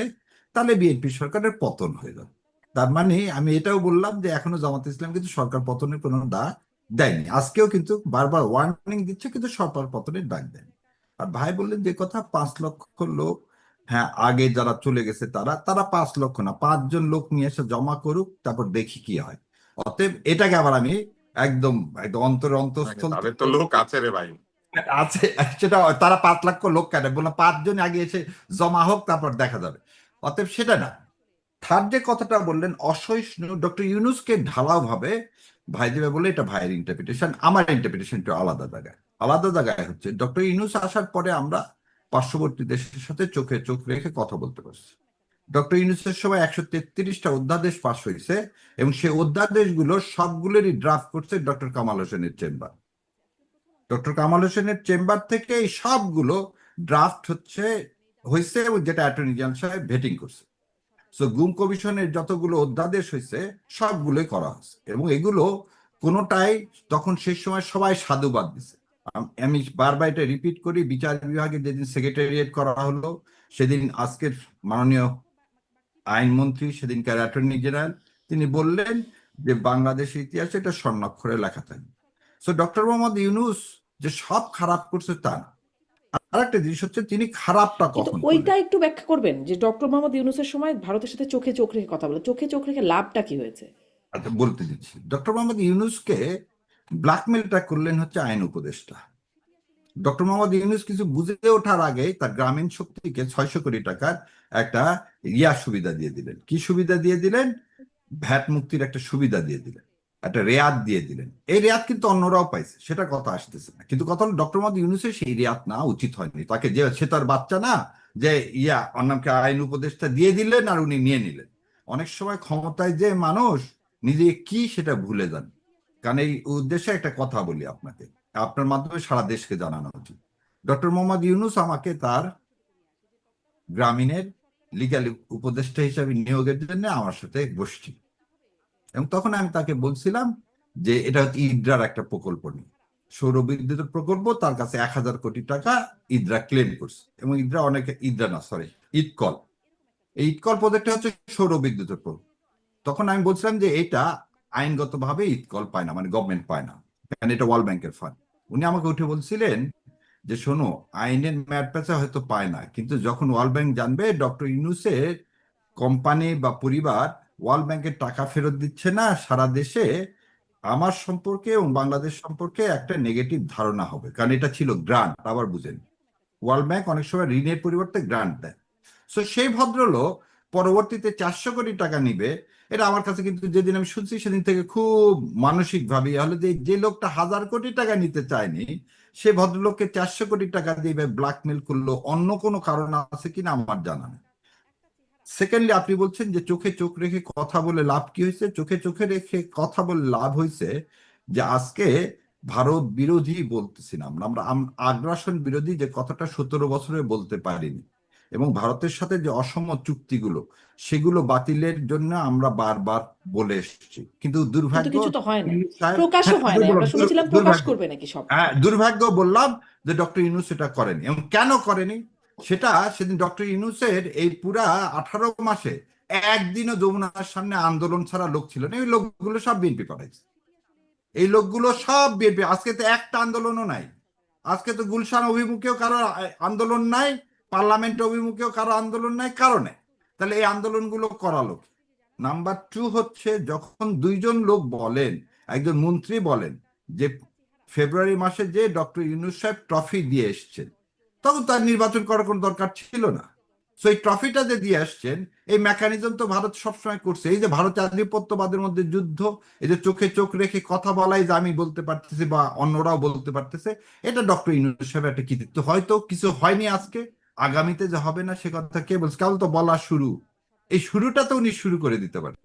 তাহলে বিএনপি সরকারের পতন হয়ে যাবে। তার মানে আমি এটাও বললাম যে এখনো জামাত ইসলাম কিন্তু সরকার পতনের কোনো ডাক দেয়নি, আজকেও কিন্তু বারবার ওয়ার্নিং দিচ্ছে, কিন্তু সরকার পতনের ডাক দেয়নি। আর ভাই বললেন যে কথা, 5 লক্ষ লোক, হ্যাঁ, আগে যারা চলে গেছে তারা তারা 5 লক্ষ না, 5 জন লোক নিয়ে এসে জমা করুক, তারপর দেখি কি হয়। অতএব এটাকে আবার আমি একদম একদম অন্তঃস্থল তাদের তো থেকে লোক আছে রে ভাই। আছে, সেটা তারা 5 লক্ষ লোক কেন বললাম, 5 জন আগে এসে জমা হোক, তারপর দেখা যাবে। অতএব সেটা না। থার্ড যে কথাটা বললেন অসহিষ্ণু, ডক্টর ইউনূসকে ঢালাও ভাবে ভাই দেবে বলে, এটা ভাইয়ের ইন্টারপ্রিটেশন। আমার ইন্টারপ্রিটেশন একটু আলাদা জায়গায়। আলাদা জায়গায় হচ্ছে, ডক্টর ইউনূস আসার পরে আমরা পার্শ্ববর্তী দেশের সাথে চোখে চোখ রেখে কথা বলতে পারছি। ডক্টর ইউনূসের সময় 133টা অধ্যাদেশ পাশ হয়েছে, এবং সেই অধ্যাদেশগুলো সবগুলোরই ড্রাফট করছে ডক্টর কামাল হোসেনের চেম্বার। ডক্টর কামাল হোসেনের চেম্বার থেকে এই সবগুলো ড্রাফট হয়েছে, এবং যেটা অ্যাটর্নি জেনারেল সাহেব ভেটিং করছে। সো গুম কমিশনের যতগুলো অধ্যাদেশ হয়েছে সবগুলোই করা হয়েছে, এবং এগুলো কোনোটাই তখন সেই সময় সবাই সাধুবাদ দিছে। আমি বারবার এটা রিপিট করি, বিচার বিভাগে যেদিন সেক্রেটারিয়েট করা হলো, সেদিন আজকের মাননীয় আইনমন্ত্রী, সেদিনকার অ্যাটর্নি জেনারেল, তিনি বললেন যে বাংলাদেশের ইতিহাসে এটা স্বর্ণাক্ষরে লেখা থাকবে। সো ডক্টর মোহাম্মদ ইউনূস যে সব খারাপ করছে তা না। আর একটা জিনিস হচ্ছে, তিনি খারাপটা কিন্তু কখন ওইটা করলেন। একটু ব্যাখ্যা করবেন যে ডক্টর মোহাম্মদ ইউনূসের সময় ভারতের সাথে চোখে চোখ রেখে কথা বলে, চোখে চোখ রেখে লাভটা কি হয়েছে? আচ্ছা, বলতে দিচ্ছি, ডক্টর মোহাম্মদ ইউনূসকে ব্ল্যাকমেলটা করলেন হচ্ছে আইন উপদেষ্টা। ডক্টর মোহাম্মদ ইউনূস কিছু বুঝে ওঠার আগে তার গ্রামীণ শক্তিকে 600 কোটি টাকার একটা সুবিধা দিয়ে দিলেন। কি সুবিধা দিয়ে দিলেন? ভ্যাট মুক্তির একটা সুবিধা দিয়ে দিলেন, একটা রেয়াত দিয়ে দিলেন। এই রেয়াত কিন্তু অন্যরাও পাইছে, সেটা কথা আসতেছে না, কিন্তু কথা হলো ডক্টর মোহাম্মদ ইউনূসের সেই রেয়াত না উচিত হয়নি। তাকে যে সে তার বাচ্চা না, যে অন্যকে আইন উপদেষ্টা দিয়ে দিলেন আর উনি নিয়ে নিলেন। অনেক সময় ক্ষমতায় যে মানুষ নিজে কি সেটা ভুলে যান। কারণ এই উদ্দেশ্যে একটা কথা বলি আপনাকে, আপনার মাধ্যমে সারা দেশকে জানানো উচিত। ডক্টর মোহাম্মদ ইউনূস আমাকে তার গ্রামীণের লিগ্যাল উপদেষ্টা হিসাবে নিয়োগের জন্য আমার সাথে বসছিল, এবং তখন আমি তাকে বলছিলাম যে এটা হচ্ছে ইদ্রার একটা প্রকল্প নিয়ে, সৌর বিদ্যুতের প্রকল্প। তার কাছে 1000 কোটি টাকা ইদ্রা ক্লেম করছে, এবং ইদ্রা অনেকে, ইদ্রা না সরি, ইটকল, এই ইটকল প্রজেক্টটা হচ্ছে সৌর বিদ্যুতের প্রকল্প। তখন আমি বলছিলাম যে এটা আইনগতভাবে ইটকল পায় না, মানে গভর্নমেন্ট পায় না, কারণ এটা ওয়ার্ল্ড ব্যাংকের ফান্ড। উনি আমাকে উঠে বলছিলেন যে শোনো, আইনের ম্যাট প্যাচা হয়তো পায় না, কিন্তু যখন ওয়ার্ল্ড ব্যাংক জানবে ডক্টর ইউনূসের কোম্পানি বা পরিবার ওয়ার্ল্ড ব্যাংকের টাকা ফেরত দিচ্ছে না, সারা দেশে আমার সম্পর্কে এবং বাংলাদেশ সম্পর্কে একটা নেগেটিভ ধারণা হবে। কারণ এটা ছিল গ্রান্ট, আবার বুঝেন, ওয়ার্ল্ড ব্যাংক অনেক সময় ঋণের পরিবর্তে গ্রান্ট দেয়। সো সেই ভদ্রলোক পরবর্তীতে 400 কোটি টাকা নিবে, এটা আমার কাছে কিন্তু যেদিন আমি শুনছি সেদিন থেকে খুব মানসিক ভাবে হলো যে যে লোকটা 1000 কোটি টাকা নিতে চায়নি, সে ভদ্রলোককে 400 কোটি টাকা দিয়ে ব্ল্যাকমেল করলো, অন্য কোনো কারণ আছে কিনা আমার জানা নেই। সেকেন্ডলি, আপনি বলছেন যে চোখে চোখ রেখে কথা বলে লাভ কি হয়েছে? চোখে চোখে রেখে কথা বলে লাভ হয়েছে যে আজকে ভারত বিরোধী বলতেছিলাম আমরা, আমরা আগ্রাসন বিরোধী যে কথাটা 17 বছরে বলতে পারিনি, এবং ভারতের সাথে যে অসম চুক্তিগুলো সেগুলো বাতিলের জন্য আমরা বারবার বলে এসেছি, কিন্তু কিন্তু দুর্ভাগ্য কিছু তো হয় নাই, সাহেব, প্রকাশও হয় নাই, আমরা শুনেছিলাম প্রকাশ দুর্ভাগ্য, করবে নাকি সব। হ্যাঁ দুর্ভাগ্য বললাম যে ডক্টর ইউনূস এটা করেনি। এবং কেন করেনি সেটা সেদিন ডক্টর ইউনূসের এই পুরা 18 মাসে একদিনও যমুনার সামনে আন্দোলন ছাড়া লোক ছিল না। এই লোকগুলো সব বিএনপি পাঠাইছে, এই লোকগুলো সব বিএনপি। আজকে তো একটা আন্দোলনও নাই, আজকে তো গুলশান অভিমুখেও কারো আন্দোলন নাই, পার্লামেন্ট অভিমুখেও কারো আন্দোলন নাই, কারণে তাহলে এই আন্দোলনগুলো করালো কি? নাম্বার টু হচ্ছে, যখন দুইজন লোক বলেন, একজন মন্ত্রী বলেন যে ফেব্রুয়ারি মাসে যে ডক্টর ইউনূস সাহেব ট্রফি দিয়ে এসছেন, তখন তার নির্বাচন করার কোনো দরকার ছিল না। সো এই ট্রফিটা যে দিয়ে আসছেন, এই মেকানিজম তো ভারত সবসময় করছে। এই যে ভারত আধিপত্যবাদের মধ্যে যুদ্ধ, এই যে চোখে চোখ রেখে কথা বলাই, যে আমি বলতে পারতেছি বা অন্যরাও বলতে পারতেছে, এটা ডক্টর ইউনূস সাহেবের একটা কৃতিত্ব। হয়তো কিছু হয়নি আজকে, আগামীতে যে হবে না সে কথা কে বলছে? কেবল তো বলা শুরু, এই শুরুটা তো উনি শুরু করে দিতে পারেন,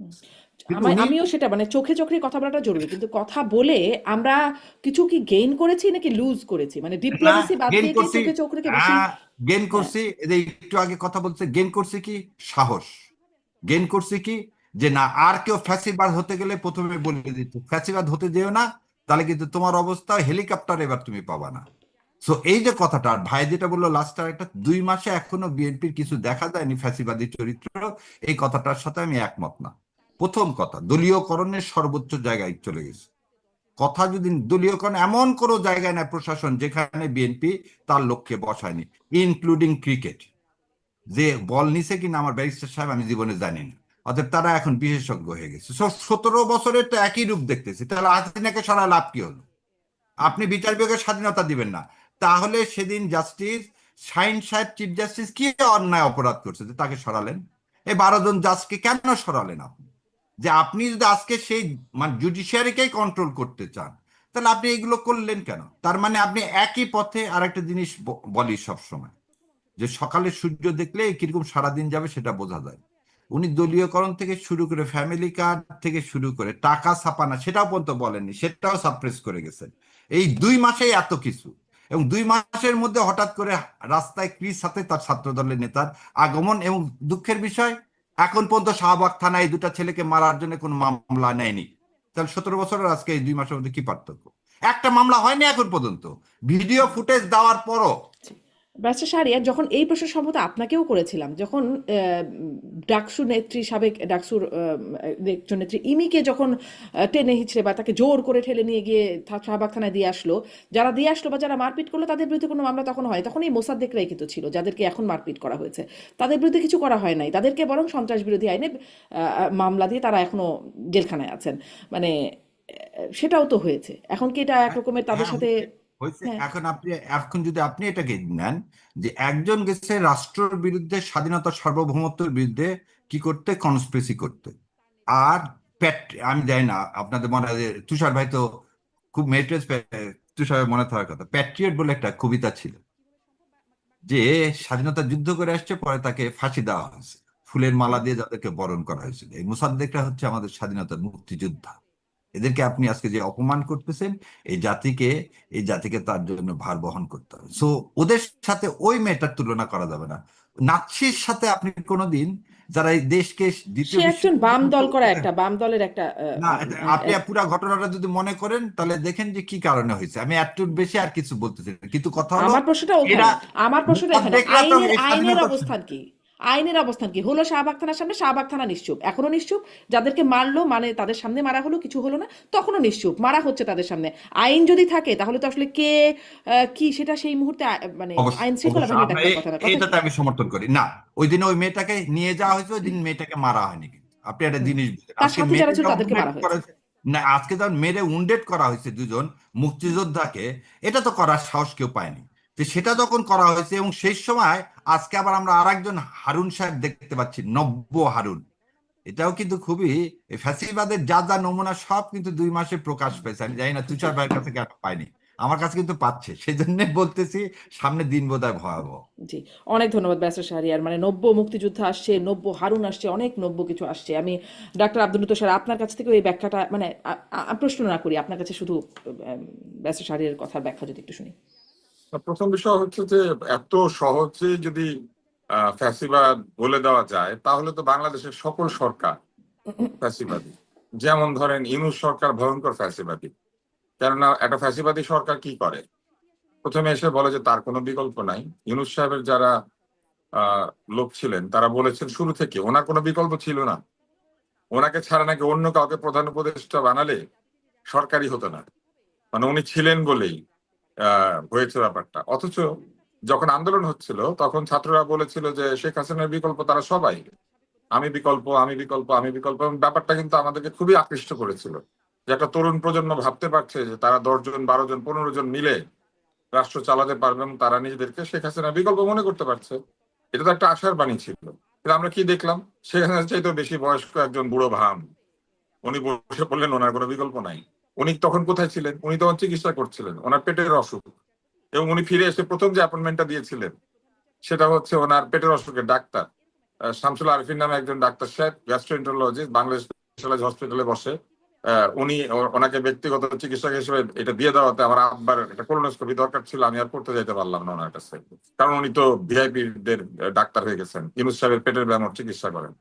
কিন্তু উনি আমিও সেটা, মানে চোখে চোখে কথা বলাটা জরুরি, কিন্তু কথা বলে আমরা কিছু কি গেইন করেছি নাকি লুজ করেছি? মানে না ডিপ্লোমেসি বাদ গেন দিয়ে কি করছি, চোখে চোখ রেখে বেশি? গেন হ্যাঁ, করছি, এই যে একটু আগে কথা বলছে, গেন করছি কি সাহস, গেন করছি কি যে না আর কেউ ফ্যাসিবাদ হতে গেলে প্রথমে বলে দিত ফ্যাসিবাদ হতে যেও না, তাহলে কিন্তু তোমার অবস্থা হেলিকপ্টার এবার তুমি পাবা না। সো এই যে কথাটা, আর ভাই যেটা বললো লাস্টার, একটা 2 মাসে এখনো বিএনপির কিছু দেখা যায়নি ফ্যাসিবাদী চরিত্র, এই কথাটার সাথে আমি একমত না। প্রথম কথা, দলীয়করণের সর্বোচ্চ জায়গায় চলে গেছে। কথা যদি দলীয়করণ এমন কোনো জায়গায় না প্রশাসন যেখানে বিএনপি তার লক্ষ্যে বসায়নি, ইনক্লুডিং ক্রিকেট। যে বল নিছে কিনা আমার ব্যারিস্টার সাহেব আমি জীবনে জানি না, অতএব তারা এখন বিশেষজ্ঞ হয়ে গেছে। 17 বছরের তো একই রূপ দেখতেছি, তাহলে হাসিনাকে সরায় লাভ কি হলো? আপনি বিচার বিভাগের স্বাধীনতা দিবেন না, তাহলে সেদিন জাস্টিস শাহিন সাহেব, চিফ জাস্টিস কি অন্যায় অপরাধ করছে যে তাকে সরালেন? এই 12 জন জাজকে কেন সরালেন আপনি? যে আপনি যদি আজকে সেই মানে জুডিশিয়ারিকেই কন্ট্রোল করতে চান, তাহলে আপনি এগুলো করলেন কেন? তার মানে আপনি একই পথে। আর একটা জিনিস বলি সবসময়, যে সকালে সূর্য দেখলে কিরকম সারাদিন যাবে সেটা বোঝা যায়। উনি দলীয়করণ থেকে শুরু করে, ফ্যামিলি কার্ড থেকে শুরু করে টাকা ছাপানা, সেটাও পর্যন্ত বলেননি, সেটাও সাপ্রেস করে গেছেন। এই 2 মাসেই এত কিছু, এবং 2 মাসের মধ্যে হঠাৎ করে রাস্তায় ক্রিস হাতে তার ছাত্র দলের নেতার আগমন, এবং দুঃখের বিষয় এখন পর্যন্ত শাহবাগ থানায় এই দুটা ছেলেকে মারার জন্য কোনো মামলা নেয়নি। তাহলে 17 বছরের আজকে এই 2 মাসের মধ্যে কি পার্থক্য? একটা মামলা হয়নি এখন পর্যন্ত, ভিডিও ফুটেজ দেওয়ার পরও। ব্যারিস্টার শাহরিয়ার, যখন এই প্রশ্ন সম্ভবত আপনাকেও করেছিলাম, যখন ডাকসু নেত্রী, সাবেক ডাকসুর একজন নেত্রী ইমিকে যখন টেনে হিচড়ে বা তাকে জোর করে ঠেলে নিয়ে গিয়ে শাহবাগ থানায় দিয়ে আসলো, যারা দিয়ে আসলো বা যারা মারপিট করলো তাদের বিরুদ্ধে কোনো মামলা তখন হয়, তখন এই মোসাদ্দেকরাই কিন্তু ছিল যাদেরকে এখন মারপিট করা হয়েছে। তাদের বিরুদ্ধে কিছু করা হয় নাই, তাদেরকে বরং সন্ত্রাস বিরোধী আইনে মামলা দিয়ে তারা এখনো জেলখানায় আছেন। মানে সেটাও তো হয়েছে। এখন কি এটা এক রকমের তাদের হ্যাঁ, সাথে? হয়েছে। হ্যাঁ, এখন যদি আপনি এটাকে নেন যে একজন গেছে রাষ্ট্রের বিরুদ্ধে, স্বাধীনতা সার্বভৌমত্বের বিরুদ্ধে কি করতে, কনস্পিরেসি করতে। আর আমি জানি না আপনাদের মনে হয় যে তুষার ভাই তো খুব মেট্রেস, তুষার ভাই মনে থাকার কথা, প্যাট্রিয়ট বলে একটা কবিতা ছিল, যে স্বাধীনতা যুদ্ধ করে আসছে, পরে তাকে ফাঁসি দেওয়া হয়েছে, ফুলের মালা দিয়ে যাদেরকে বরণ করা হয়েছিল। এই মোসাদ্দেকরা হচ্ছে আমাদের স্বাধীনতার মুক্তিযোদ্ধা। এদেরকে আপনি আজকে যে অপমান করতেছেন, এই জাতিকে এই জাতিকে তার জন্য ভার বহন করতে হবে। সো ওদের সাথে ওই মেয়েটার তুলনা করা যাবে না। নাৎসির সাথে আপনি কোনোদিন, যারা এই দেশকে সে দ্বিতীয় একজন বাম বিশ্বযুদ্ধের দল মতো, করা একটা বাম দলের একটা না আপনি পুরো ঘটনাটা যদি মনে করেন তাহলে দেখেন যে কি কারণে হয়েছে। আমি একটু বেশি আর কিছু বলতেছি না, কিন্তু কথা হলো আমার প্রশ্নটা এরা ওখানে, আমার প্রশ্নটা এখানে, মুসাদ্দেকরা তো আইনের এই আইনের স্বাধীনতা, অবস্থান কি? আইনের অবস্থান কি হলো? শাহবাগ থানার সামনে শাহবাগ থানা নিশ্চুপ, এখনো নিশ্চুপ। যাদেরকে মারলো, মানে তাদের সামনে মারা হলো, কিছু হলো না, তখনও নিশ্চুপ, মারা হচ্ছে তাদের সামনে। আইন যদি থাকে তাহলে তো আসলে কে কি সেটা সেই মুহূর্তে মানে অবশ্যই আইন শৃঙ্খলা অবশ্যই বাহিনী আমরা দেখবার কথা না, কথা কি? এইটাতে আমি সমর্থন করি না। ওই দিনে ওই মেয়েটাকে নিয়ে যাওয়া হয়েছে, ওই দিন মেয়েটাকে মারা হয়নি। কিন্তু আপনি একটা হুম। জিনিস বুঝেন, তার আজকে সাথে মেরে যারা ছিল যা তাদেরকে উন্ডেট মারা করা হয়েছে। হয়েছে, না আজকে যখন মেরে উন্ডেট করা হয়েছে দুজন মুক্তিযোদ্ধাকে, এটা তো করার সাহস কেউ পায়নি। তো সেটা যখন করা হয়েছে, এবং সেই সময় আজকে আবার আমরা আরেকজন হারুন সাহেব দেখতে পাচ্ছি, নব্য হারুন। এটাও কিন্তু খুবই, এই ফ্যাসিবাদের যা যা নমুনা সব কিন্তু 2 মাসে প্রকাশ পেয়েছে। আমি জানি না তুষার ভাইয়ের কাছে কেন পাইনি, আমার কাছে কিন্তু পাচ্ছে। সেই জন্য বলতেছি সামনে দিন বোধহয় ভয়াবহ। জি, অনেক ধন্যবাদ ব্যারিস্টার শাহরিয়ার। মানে নব্য মুক্তিযোদ্ধা আসছে, নব্য হারুন আসছে, অনেক নব্য কিছু আসছে। আমি ডাক্তার আব্দুল লতিফ স্যার আপনার কাছ থেকে এই ব্যাখ্যাটা, মানে প্রশ্ন না করি, আপনার কাছে শুধু ব্যারিস্টার শাহরিয়ারের কথার ব্যাখ্যা যদি একটু শুনি। প্রথম বিষয় হচ্ছে যে এত সহজে যদি ফ্যাসিবাদ বলে দেওয়া যায়, তাহলে তো বাংলাদেশের সকল সরকার ফ্যাসিবাদী। যেমন ধরেন ইউনূস সরকার ভয়ঙ্কর ফ্যাসিবাদী। কেননা একটা ফ্যাসিবাদী সরকার কি করে, প্রথমে এসে বলে যে তার কোনো বিকল্প নাই। ইউনূস সাহেবের যারা আহ লোক ছিলেন তারা বলেছেন শুরু থেকে ওনার কোনো বিকল্প ছিল না, ওনাকে ছাড়া নাকি অন্য কাউকে প্রধান উপদেষ্টা বানালে সরকারি হতো না, মানে উনি ছিলেন বলেই হয়েছে ব্যাপারটা। অথচ যখন আন্দোলন হচ্ছিল তখন ছাত্ররা বলেছিল যে শেখ হাসিনার বিকল্প তারা সবাই, আমি বিকল্প, আমি বিকল্প, আমি বিকল্প। এবং ব্যাপারটা কিন্তু আমাদেরকে খুবই আকৃষ্ট করেছিল, যে একটা তরুণ প্রজন্ম ভাবতে পারছে যে তারা 10 জন, 12 জন, 15 জন মিলে রাষ্ট্র চালাতে পারবে এবং তারা নিজেদেরকে শেখ হাসিনার বিকল্প মনে করতে পারছে। এটা তো একটা আশার বাণী ছিল। কিন্তু আমরা কি দেখলাম, শেখ হাসিনার চাইতেও বেশি বয়স্ক একজন বুড়ো ভাম উনি বসে পড়লেন, ওনার কোনো বিকল্প নাই। উনি তখন কোথায় ছিলেন? উনি তখন চিকিৎসা করছিলেন, ওনার পেটের অসুখ। এবং উনি ফিরে এসে প্রথম যে অ্যাপয়েন্টমেন্টটা দিয়েছিলেন সেটা হচ্ছে ওনার পেটের অসুখের ডাক্তার শামসুল আরিফিন নামে একজন ডাক্তার সাহেব, গ্যাস্ট্রোএন্টারোলজিস্ট, বাংলাদেশ স্পেশালাইজড হসপিটালে বসে। উনি ওনাকে ব্যক্তিগত চিকিৎসক হিসেবে এটা দিয়ে দেওয়াতে আমার আব্বার একটা কোলোনোস্কোপি দরকার ছিল, আমি আর করতে যাইতে পারলাম না ওনার কাছে, কারণ উনি তো ভিআইপি দের ডাক্তার হয়ে গেছেন, ইউনূস সাহেবের পেটের ব্যায়ামের চিকিৎসা করেন।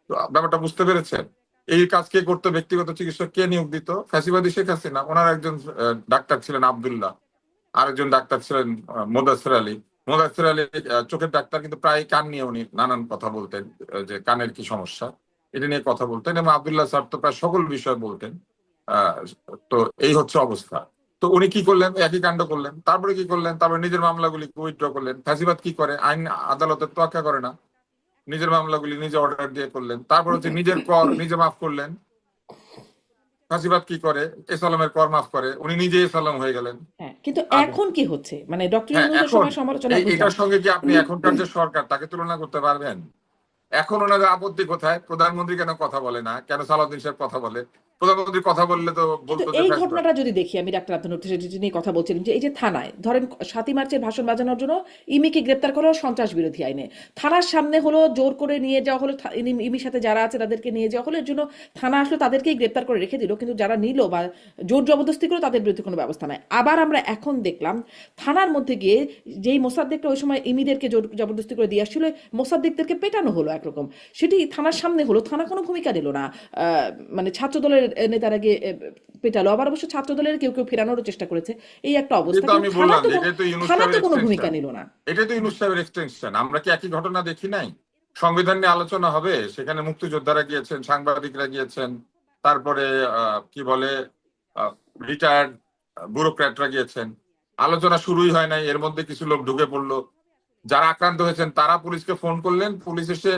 তো ব্যাপারটা বুঝতে পেরেছেন। এই কাজ কে করতো? ব্যক্তিগত চিকিৎসক কে নিয়োগ দিত? ফ্যাসিবাদী শেখ হাসিনা। ওনার একজন ডাক্তার ছিলেন আব্দুল্লাহ, আরেকজন ডাক্তার ছিলেন মোদাসের আলী। মোদাসের আলী চোখের ডাক্তার, কিন্তু প্রায় কান নিয়ে উনি নানান কথা বলতেন, যে কানের কি সমস্যা এটা নিয়ে কথা বলতেন। এবং আব্দুল্লাহ স্যার তো প্রায় সকল বিষয় বলতেন। আহ তো এই হচ্ছে অবস্থা। তো উনি কি করলেন? একই কাণ্ড করলেন। তারপরে কি করলেন? তারপরে নিজের মামলাগুলি উইথড্র করলেন। ফ্যাসিবাদ কি করে? আইন আদালতের তোয়াক্কা করে না, নিজের মামলাগুলি নিজে অর্ডার দিয়ে করলেন। তারপর হচ্ছে নিজের কর নিজে মাফ করলেন। ফাঁসিবাদ কি করে? এসালামের কর মাফ করে, উনি নিজে এসালাম হয়ে গেলেন। হ্যাঁ, কিন্তু আর এখন কি হচ্ছে? মানে ডক্টর হ্যাঁ, ইউনূসের এখন সময় সমালোচনা বুঝলাম। এটার সঙ্গে কি আপনি এখনকার যে সরকার তাকে তুলনা করতে পারবেন? এখন ওনাদের আপত্তি কোথায়? প্রধানমন্ত্রী কেন কথা বলে না? কেন সালাউদ্দিন সাহেব কথা বলে? প্রধানমন্ত্রী কথা বললে তো কিন্তু বলতো যে এই ফ্যাসিবাদ। ঘটনাটা যদি দেখি, আমি ডাক্তার আব্দুল লতিফ যেটি নিয়ে কথা বলছিলাম, যে এই যে থানায় ধরেন 7ই মার্চের ভাষণ বাজানোর জন্য ইমিকে গ্রেপ্তার করা হলো সন্ত্রাস বিরোধী আইনে, থানার সামনে হলো, জোর করে নিয়ে যাওয়া হলো, ইমির সাথে যারা আছে তাদেরকে নিয়ে যাওয়া হলো, এর জন্য থানা আসলো, তাদেরকেই গ্রেপ্তার করে রেখে দিল, কিন্তু যারা নিল বা জোর জবরদস্তি করলো তাদের বিরুদ্ধে কোনো ব্যবস্থা নাই। আবার আমরা এখন দেখলাম থানার মধ্যে গিয়ে যেই মোসাদ্দেকটা ওই সময় ইমিদেরকে জোর জবরদস্তি করে দিয়ে আসছিল, মোসাদ্দেকদেরকে পেটানো হলো একরকম। সেটি থানার সামনে হলো, থানা কোনো ভূমিকা নিল না। মানে ছাত্র দলের দলের নেতারা গিয়ে পেটালো, আবার অবশ্য ছাত্র দলের কেউ কেউ ফেরানোরও চেষ্টা করেছে, এই একটা অবস্থা। কিন্তু আমি কিন্তু বললাম যে এটাই তো ইউনূস থানা তো সাহেবের কোনো ভূমিকা এক্সটেনশন, নিল না। এটাই তো ইউনূস সাহেবের এক্সটেনশন। আমরা কি একই ঘটনা দেখি নাই? সংবিধান নিয়ে আলোচনা হবে, সেখানে মুক্তিযোদ্ধারা গিয়েছেন, সাংবাদিকরা গিয়েছেন, তারপরে কি বলে রিটায়ার্ড ব্যুরোক্র্যাটরা গিয়েছেন, আলোচনা শুরুই হয় নাই, এর মধ্যে কিছু লোক ঢুকে পড়লো, যারা আক্রান্ত হয়েছেন তারা পুলিশকে ফোন করলেন, পুলিশ এসে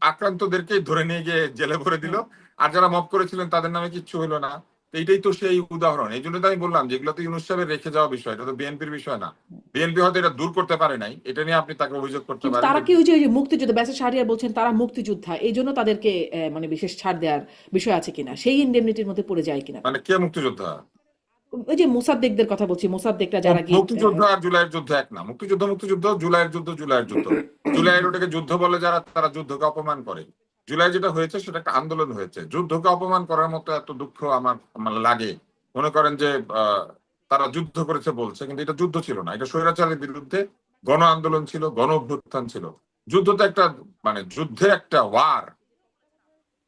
আক্রান্তদেরকেই ধরে নিয়ে গিয়ে জেলে ভরে দিল, আর যারা মব করেছিলেন তাদের নামে কিচ্ছু হলো না। তো এইটাই তো সেই উদাহরণ। এই জন্য তো আমি বললাম যেগুলো তো ইউনূস সাহেবের রেখে যাওয়া বিষয়, এটা তো বিএনপির বিষয় না। বিএনপি হয়তো এটা দূর করতে পারে নাই, এটা নিয়ে আপনি তাকে অভিযোগ করতে কিন্তু পারেন তারা যে কি ওই যে মুক্তিযুদ্ধ, ব্যাসের শাহরিয়ার বলছেন তারা মুক্তিযোদ্ধা, এই জন্য তাদেরকে মানে বিশেষ ছাড় দেওয়ার বিষয় আছে কিনা, সেই ইন্ডেমনিটির মধ্যে পড়ে যায় কিনা মানে তারা। কে মুক্তিযোদ্ধা? ওই যে মোসাদ্দেকদের কথা বলছি, মোসাদ্দেকরা যারা গিয়ে মুক্তিযুদ্ধ আর জুলাইয়ের যুদ্ধ এক না। মুক্তিযুদ্ধ, জুলাইয়ের যুদ্ধ জুলাইয়ের যুদ্ধ। জুলাইয়ের ওটাকে যুদ্ধ বলে যারা, তারা যুদ্ধকে অপমান করে। জুলাই যেটা হয়েছে সেটা একটা আন্দোলন হয়েছে। যুদ্ধকে অপমান করার মতো এত দুঃখ আমার আমার লাগে। মনে করেন যে তারা যুদ্ধ করেছে বলছে, কিন্তু এটা যুদ্ধ ছিল না, এটা স্বৈরাচারের বিরুদ্ধে গণ আন্দোলন ছিল, গণ অভ্যুত্থান ছিল। যুদ্ধ তো একটা মানে যুদ্ধের একটা ওয়ার,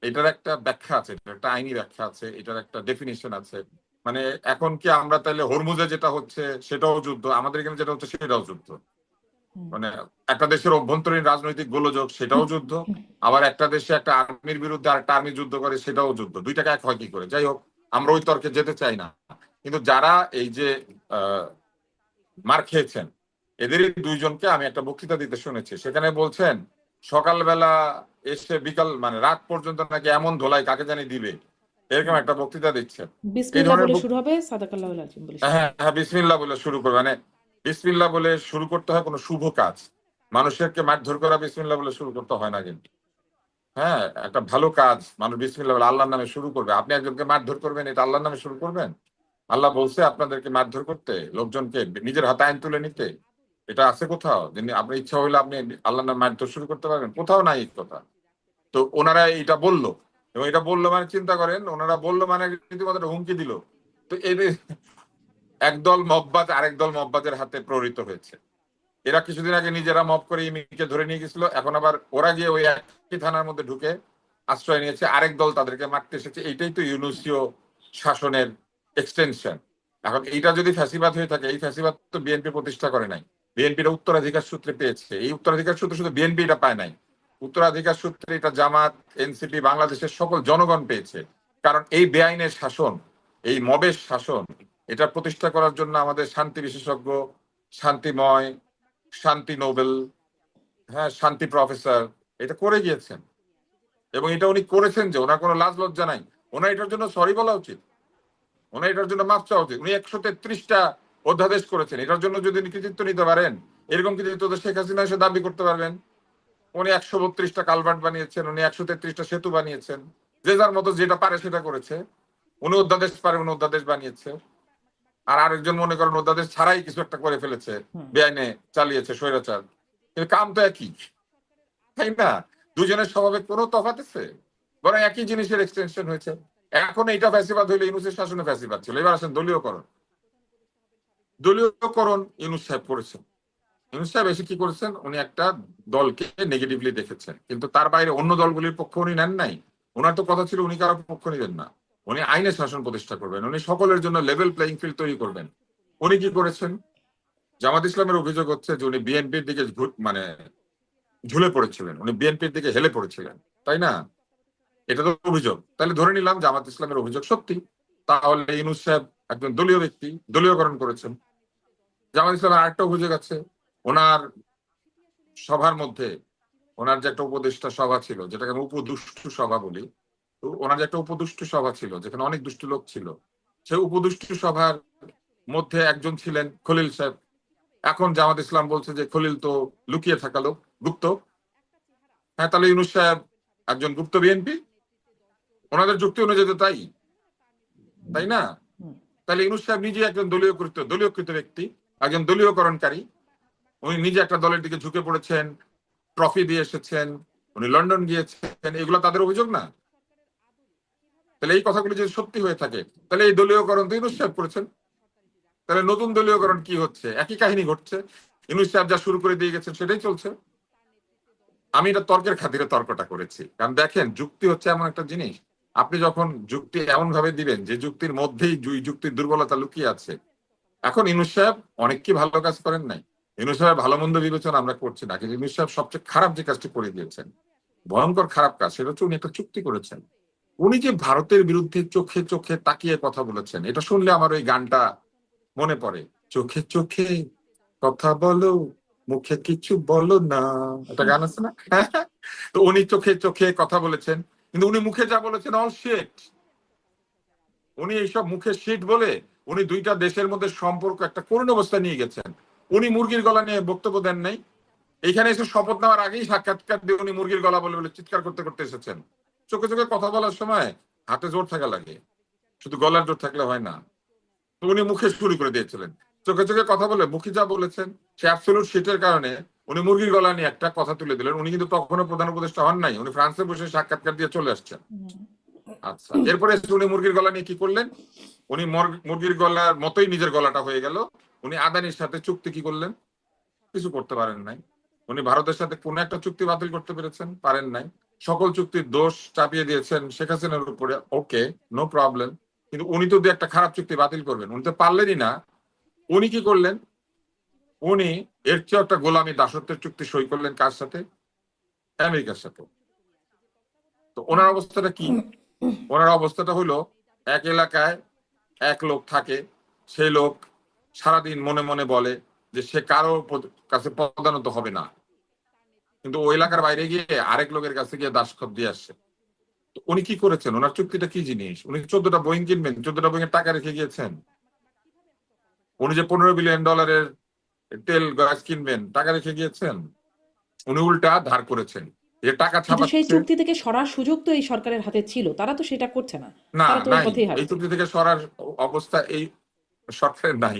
এটার একটা ব্যাখ্যা আছে, এটার একটা আইনি ব্যাখ্যা আছে, এটার একটা ডেফিনিশন আছে। মানে এখন কি আমরা তাহলে হরমুজে যেটা হচ্ছে সেটাও যুদ্ধ, আমাদের এখানে যেটা হচ্ছে সেটাও যুদ্ধ? মানে একটা দেশের অভ্যন্তরীণ রাজনৈতিক গোলযোগ সেটাও যুদ্ধ, আবার একটা দেশে একটা আর্মির বিরুদ্ধে আরেকটা আর্মি যুদ্ধ করে সেটাও যুদ্ধ। দুইটাকে এক হয় কি করে? যাই হোক, আমরা ওই তর্কে যেতে চাই না। কিন্তু যারা এই যে মার খেয়েছেন, এদেরই দুইজনকে আমি একটা বক্তৃতা দিতে শুনেছি, সেখানে বলছেন সকালবেলা এসে বিকাল মানে রাত পর্যন্ত নাকি এমন ধোলাই কাকে জানি দিবে, এরকম একটা বক্তৃতা দিচ্ছেন। এই বিসমিল্লাহ ধরনের বলে শুরু হবে, সাদাকাল্লাহ আজিম বলে শেষ হ্যাঁ হবে। হ্যাঁ, বিসমিল্লাহ বলে শুরু করবে। মানে বিসমিল্লাহ বলে শুরু করতে হয় কোনো শুভ কাজ, মানুষেরকে মারধর করা বিসমিল্লাহ বলে শুরু করতে হয় না কিন্তু। হ্যাঁ, একটা ভালো কাজ মানুষ বিসমিল্লাহ বলে আল্লাহর নামে শুরু করবে। আপনি একজনকে মারধর করবেন, এটা আল্লাহর নামে শুরু করবেন? আল্লাহ বলছে আপনাদেরকে মারধর করতে, লোকজনকে নিজের হাতে আইন তুলে নিতে? এটা আছে কোথাও? যিনি আপনার ইচ্ছা হইলে আপনি আল্লাহর নামে মারধর শুরু করতে পারবেন? কোথাও নাই এই কথা। তো ওনারা এটা বললো, এবং এটা বললো মানে চিন্তা করেন, ওনারা বললো মানে রীতিমতো একটা হুমকি দিল। তো এদের একদল মববাজ আরেক দল মববাজের হাতে প্রহৃত হয়েছে। এরা কিছুদিন আগে নিজেরা মব করে ইমিকে ধরে নিয়ে গেছিল, এখন আবার ওরা গিয়ে ওই একই থানার মধ্যে ঢুকে আশ্রয় নিয়েছে, আরেক দল তাদেরকে মারতে এসেছে। এইটাই তো ইউনূসীয় শাসনের এক্সটেনশন। এখন এইটা যদি ফ্যাসিবাদ হয়ে থাকে, এই ফ্যাসিবাদ তো বিএনপি প্রতিষ্ঠা করে নাই, বিএনপিটা উত্তরাধিকার সূত্রে পেয়েছে। এই উত্তরাধিকার সূত্রে শুধু বিএনপি এটা পায় নাই, উত্তরাধিকার সূত্রে এটা জামাত, এনসিপি, বাংলাদেশের সকল জনগণ পেয়েছে। কারণ এই বেআইনের শাসন, এই মবের শাসন, এটা প্রতিষ্ঠা করার জন্য আমাদের শান্তি বিশেষজ্ঞ, শান্তিময়, শান্তি নোবেল, হ্যাঁ শান্তি প্রফেসর এটা করে গিয়েছেন। এবং এটা উনি করেছেন যে ওনার কোনো লাজ লজ্জা নাই, ওনার এটার জন্য সরি বলা উচিত, ওনার এটার জন্য মাফ চাওয়া উচিত। উনি 133টা অধ্যাদেশ করেছেন, এটার জন্য যদি উনি কৃতিত্ব নিতে পারেন, এরকম কৃতিত্ব তো শেখ হাসিনা এসে দাবি করতে পারবেন। উনি 132টা কালভার্ট বানিয়েছেন, উনি 133টা সেতু বানিয়েছেন, যে যার মতো যেটা পারে সেটা করেছে। উনি অধ্যাদেশ পারে, উনি অধ্যাদেশ বানিয়েছে। আর আরেকজন মনে করেন অধ্যাদেশ ছাড়াই কিছু একটা করে ফেলেছে, বেআইনে চালিয়েছে, স্বৈরাচার। কিন্তু কাম তো একই, তাই না? দুজনের স্বভাবে কোনো তফাৎ আছে? বরং একই জিনিসের এক্সটেনশন হয়েছে। এখন এইটা ফ্যাসিবাদ হইলে ইউনূসের শাসনে ফ্যাসিবাদ ছিল। এবার আসেন দলীয়করণ। দলীয়করণ ইউনূস সাহেব করেছেন। ইউনূস সাহেব এসে কি করেছেন, উনি একটা দলকে নেগেটিভলি দেখেছেন, কিন্তু তার বাইরে অন্য দলগুলির পক্ষ উনি নেন নাই। ওনার তো কথা ছিল উনি কারো পক্ষ নিবেন না, উনি আইনের শাসন প্রতিষ্ঠা করবেন, উনি সকলের জন্য লেভেল প্লেইং ফিল্ড তৈরি করবেন। উনি কি করেছেন? জামাত ইসলামের অভিযোগ হচ্ছে যে উনি বিএনপির দিকে মানে ঝুলে পড়েছিলেন, উনি বিএনপির দিকে হেলে পড়েছিলেন, তাই না? এটা তো অভিযোগ। তাহলে ধরে নিলাম জামাত ইসলামের অভিযোগ সত্যি, তাহলে ইউনূস সাহেব একজন দলীয় ব্যক্তি, দলীয়করণ করেছেন। জামাত ইসলামের আরেকটা অভিযোগ আছে, ওনার সভার মধ্যে ওনার যে একটা উপদেষ্টা সভা ছিল, যেটাকে আমি উপদুষ্টু সভা বলি, তো ওনার যে একটা উপদুষ্টু সভা ছিল যেখানে অনেক দুষ্টু লোক ছিল, সেই উপদুষ্টু সভার মধ্যে একজন ছিলেন খলিল সাহেব। এখন জামাত ইসলাম বলছে যে খলিল তো লুকিয়ে থাকা লোক, গুপ্ত। হ্যাঁ, তাহলে ইউনূস সাহেব একজন গুপ্ত বিএনপি, ওনাদের যুক্তি অনুযায়ী তো তাই, তাই না? তাহলে ইউনূস সাহেব নিজে একজন দলীয়কৃত ব্যক্তি, একজন দলীয়করণকারী। উনি নিজে একটা দলের দিকে ঝুঁকে পড়েছেন, ট্রফি দিয়ে এসেছেন, উনি লন্ডন গিয়েছেন, এগুলো তাদের অভিযোগ না? তাহলে এই কথাগুলো যদি সত্যি হয়ে থাকে, তাহলে এই দলীয়করণ তো ইউনূস সাহেব করেছেন। তাহলে নতুন দলীয়করণ কি হচ্ছে? একই কাহিনী ঘটছে, ইউনূস সাহেব যা শুরু করে দিয়ে গেছেন সেটাই চলছে। আমি এটা তর্কের খাতিরে তর্কটা করেছি, কারণ দেখেন যুক্তি হচ্ছে এমন একটা জিনিস, আপনি যখন যুক্তি এমন ভাবে দিবেন যে যুক্তির মধ্যেই যুক্তির দুর্বলতা লুকিয়ে আছে। এখন ইউনূস সাহেব অনেক কি ভালো কাজ করেন নাই, ইউনূস সাহেব ভালো মন্দ বিবেচনা আমরা করছি না, কিন্তু ইউনূস সাহেব সবচেয়ে খারাপ যে কাজটি করে দিয়েছেন, ভয়ঙ্কর খারাপ কাজ, সেটা হচ্ছে উনি একটা চুক্তি করেছেন। উনি যে ভারতের বিরুদ্ধে চোখে চোখে তাকিয়ে কথা বলেছেন, এটা শুনলে আমার ওই গানটা মনে পড়ে, চোখে চোখে কথা বলো মুখে কিছু বলো না, একটা গান আছে না? তো উনি চোখে চোখে কথা বলেছেন, কিন্তু উনি মুখে যা বলেছেন অল শিট। উনি এইসব মুখে শিট বলে উনি দুইটা দেশের মধ্যে সম্পর্ক একটা করুণ অবস্থা নিয়ে গেছেন। উনি মুরগির গলা নিয়ে বক্তব্য দেন নাই, এইখানে এসে শপথ নেওয়ার আগেই সাক্ষাৎকার দিয়ে উনি মুরগির গলা বলে বলে চিৎকার করতে করতে এসেছেন। চোখে চোখে কথা বলার সময় হাতে জোর থাকা লাগে, শুধু গলার জোর থাকলে হয় না। তো উনি মুখে শুরু করে দিয়েছিলেন, চোখে চোখে কথা বলে মুখে যা বলেছেন সে অ্যাবসলিউট শিটের কারণে উনি মুরগির গলা নিয়ে একটা কথা তুলে দিলেন। উনি কিন্তু তখনও প্রধান উপদেষ্টা হন নাই, উনি ফ্রান্সে বসে সাক্ষাৎকার দিয়ে চলে আসছেন। আচ্ছা, এরপরে উনি মুরগির গলা নিয়ে কি করলেন? উনি মুরগির গলার মতোই নিজের গলাটা হয়ে গেল। উনি আদানির সাথে চুক্তি কি করলেন? কিছু করতে পারেন নাই। উনি ভারতের সাথে কোন একটা চুক্তি বাতিল করতে পেরেছেন? পারেন নাই। সকল চুক্তির দোষ চাপিয়ে দিয়েছেন শেখ হাসিনার উপরে, ওকে, নো প্রবলেম। কিন্তু উনি তো দু একটা খারাপ চুক্তি বাতিল করবেন, উনি তো পারলেনই না। উনি কি করলেন? উনি এর চেয়ে একটা গোলামী দাসত্বের চুক্তি সই করলেন কার সাথে? আমেরিকার সাথে। তো ওনার অবস্থাটা কি? ওনার অবস্থাটা হলো, এক এলাকায় এক লোক থাকে, সেই লোক সারাদিন মনে মনে বলে যে সে কারো কাছে পদানত হবে না, কিন্তু ওই এলাকার বাইরে গিয়ে আরেক লোকের কাছে গিয়ে দাসখত দিয়ে আসছে। তো উনি কি করেছেন? ওনার চুক্তিটা কি জিনিস? উনি 14টা বোয়িং কিনবেন, 14টা বোয়িং এর টাকা রেখে গিয়েছেন। উনি যে $15 বিলিয়ন তেল গ্যাস কিনবেন, টাকা রেখে গিয়েছেন। উনি উল্টা ধার করেছেন, যে টাকা কিন্তু সেই ছাপাচ্ছে। চুক্তি থেকে সরার সুযোগ তো এই সরকারের হাতে ছিল, তারা তো সেটা করছে না, না, তারা তো ওই নাই, পথেই এই হাঁটছে। চুক্তি থেকে সরার অবস্থা এই সরকারের নাই।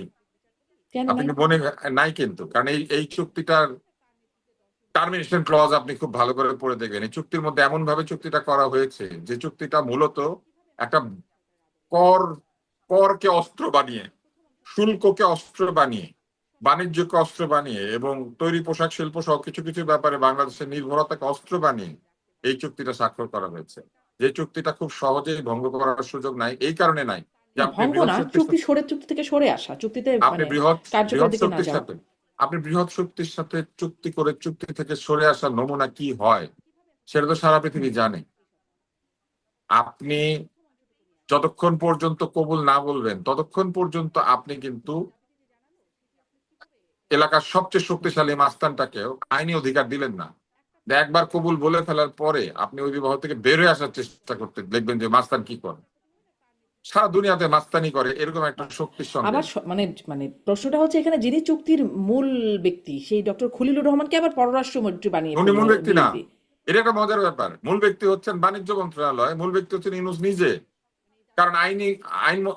কেন আপনি নাই? কি মনে নাই? কিন্তু কারণ এই চুক্তিটার টার্মিনেশন ক্লজ আপনি খুব ভালো করে পড়ে দেখবেন। এই চুক্তির মধ্যে এমন ভাবে চুক্তিটা করা হয়েছে যে চুক্তিটা মূলত একটা কর করকে অস্ত্র বানিয়ে, শুল্ককে অস্ত্র বানিয়ে, বাণিজ্যকে অস্ত্র বানিয়ে এবং তৈরি পোশাক শিল্প সহ কিছু কিছু ব্যাপারে বাংলাদেশের নির্ভরতাকে অস্ত্র বানিয়ে এই চুক্তিটা স্বাক্ষর করা হয়েছে। যে চুক্তিটা খুব সহজেই ভঙ্গ করার সুযোগ নাই, এই কারণে নাই যে না, আপনি ভঙ্গ বৃহৎ না, শক্তির চুক্তি চুক্তি থেকে সরে আসা, চুক্তিতে আপনি মানে বৃহৎ কার্যকরের বৃহৎ দিকে না শক্তির যাওয়া। সাথে আপনি বৃহৎ শক্তির সাথে চুক্তি করে চুক্তি থেকে সরে আসার নমুনা কি হয় সেটা তো সারা পৃথিবী জানে। আপনি যতক্ষণ পর্যন্ত কবুল না বলবেন ততক্ষণ পর্যন্ত আপনি কিন্তু এলাকার সবচেয়ে শক্তিশালী মাস্তানটাকেও আইনি অধিকার দিলেন না। একবার কবুল বলে ফেলার পরে আপনি ওই বিবাহ থেকে বের হয়ে আসার চেষ্টা করতে দেখবেন যে মাস্তান কি করে, সারা দুনিয়াতে মাস্তানি করে এরকম একটা শক্তির সঙ্গে। আবার মানে মানে প্রশ্নটা হচ্ছে এখানে যিনি চুক্তির মূল ব্যক্তি সেই ডক্টর খলিলুর রহমানকে আবার পররাষ্ট্রমন্ত্রী বানিয়ে উনি ফেললো মূল ব্যক্তি না, বিএনপি। এটা একটা মজার ব্যাপার। মূল ব্যক্তি হচ্ছেন বাণিজ্য মন্ত্রণালয়, মূল ব্যক্তি হচ্ছেন ইউনূস নিজে। কারণ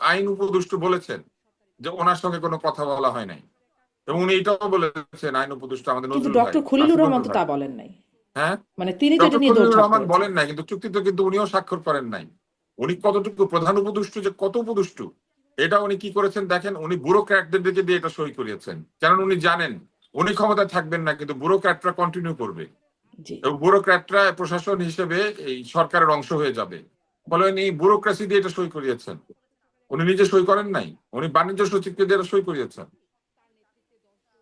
আইন উপদেষ্টা বলেছেন যে ওনার সঙ্গে কোনো কথা বলা হয় নাই, এবং উনি এটাও বলেছেন আইন উপদেষ্টা আমাদের কিন্তু নজরুল ভাই, ডক্টর খলিলুর আসিফ রহমান নজরুল তো ভাই। তা বলেন নাই, হ্যাঁ, মানে তিনি তো এটা ডক্টর নিয়ে খলিলুর দৌড়ঝাঁপ রহমান করেছেন। বলেন নাই, কিন্তু চুক্তিতে কিন্তু উনিও স্বাক্ষর করেন নাই। উনি কতটুকু প্রধান উপদেষ্টা, যে কত উপদেষ্টা এটা উনি কি করেছেন দেখেন, উনি ব্যুরোক্র্যাটদের দিকে দিয়ে এটা সই করিয়েছেন। কারণ উনি জানেন উনি ক্ষমতায় থাকবেন না, কিন্তু ব্যুরোক্র্যাটরা কন্টিনিউ করবে, জি। এবং ব্যুরোক্র্যাটরা প্রশাসন হিসেবে এই সরকারের অংশ হয়ে যাবে। ফলে উনি ব্যুরোক্রেসি দিয়ে এটা সই করিয়েছেন। উনি নিজে সই করেন নাই, উনি বাণিজ্য সচিবকে দিয়ে এটা সই করিয়েছেন।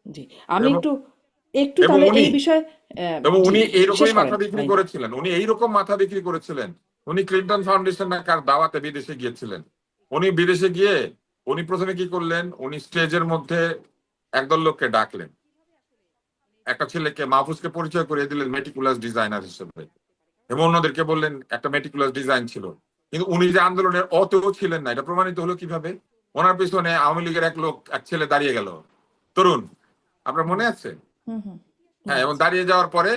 জি, আমি এবং একটু একটু এবং তাহলে উনি এই বিষয়ে জি উনি শেষ এইরকমই করেন মাথা বিক্রি মাইন। করেছিলেন, উনি এইরকম মাথা বিক্রি করেছিলেন। উনি ক্লিন্টন ফাউন্ডেশন না কার দাওয়াতে বিদেশে গিয়েছিলেন। উনি বিদেশে গিয়ে উনি প্রথমে কি করলেন, উনি স্টেজের মধ্যে একদল লোককে ডাকলেন, একটা ছেলেকে মাহফুজকে পরিচয় করিয়ে দিলেন মেটিকুলাস ডিজাইনার হিসেবে, এবং অন্যদেরকে বললেন একটা মেটিকুলাস ডিজাইন ছিল। কিন্তু উনি যে আন্দোলনের অতেও ছিলেন না, এটা প্রমাণিত হলো কিভাবে? ওনার পেছনে আওয়ামী লীগের এক ছেলে দাঁড়িয়ে গেল, তরুণ, আপনার মনে আছে? হুম হুম, হ্যাঁ, মনে এবং আছে। দাঁড়িয়ে যাওয়ার পরে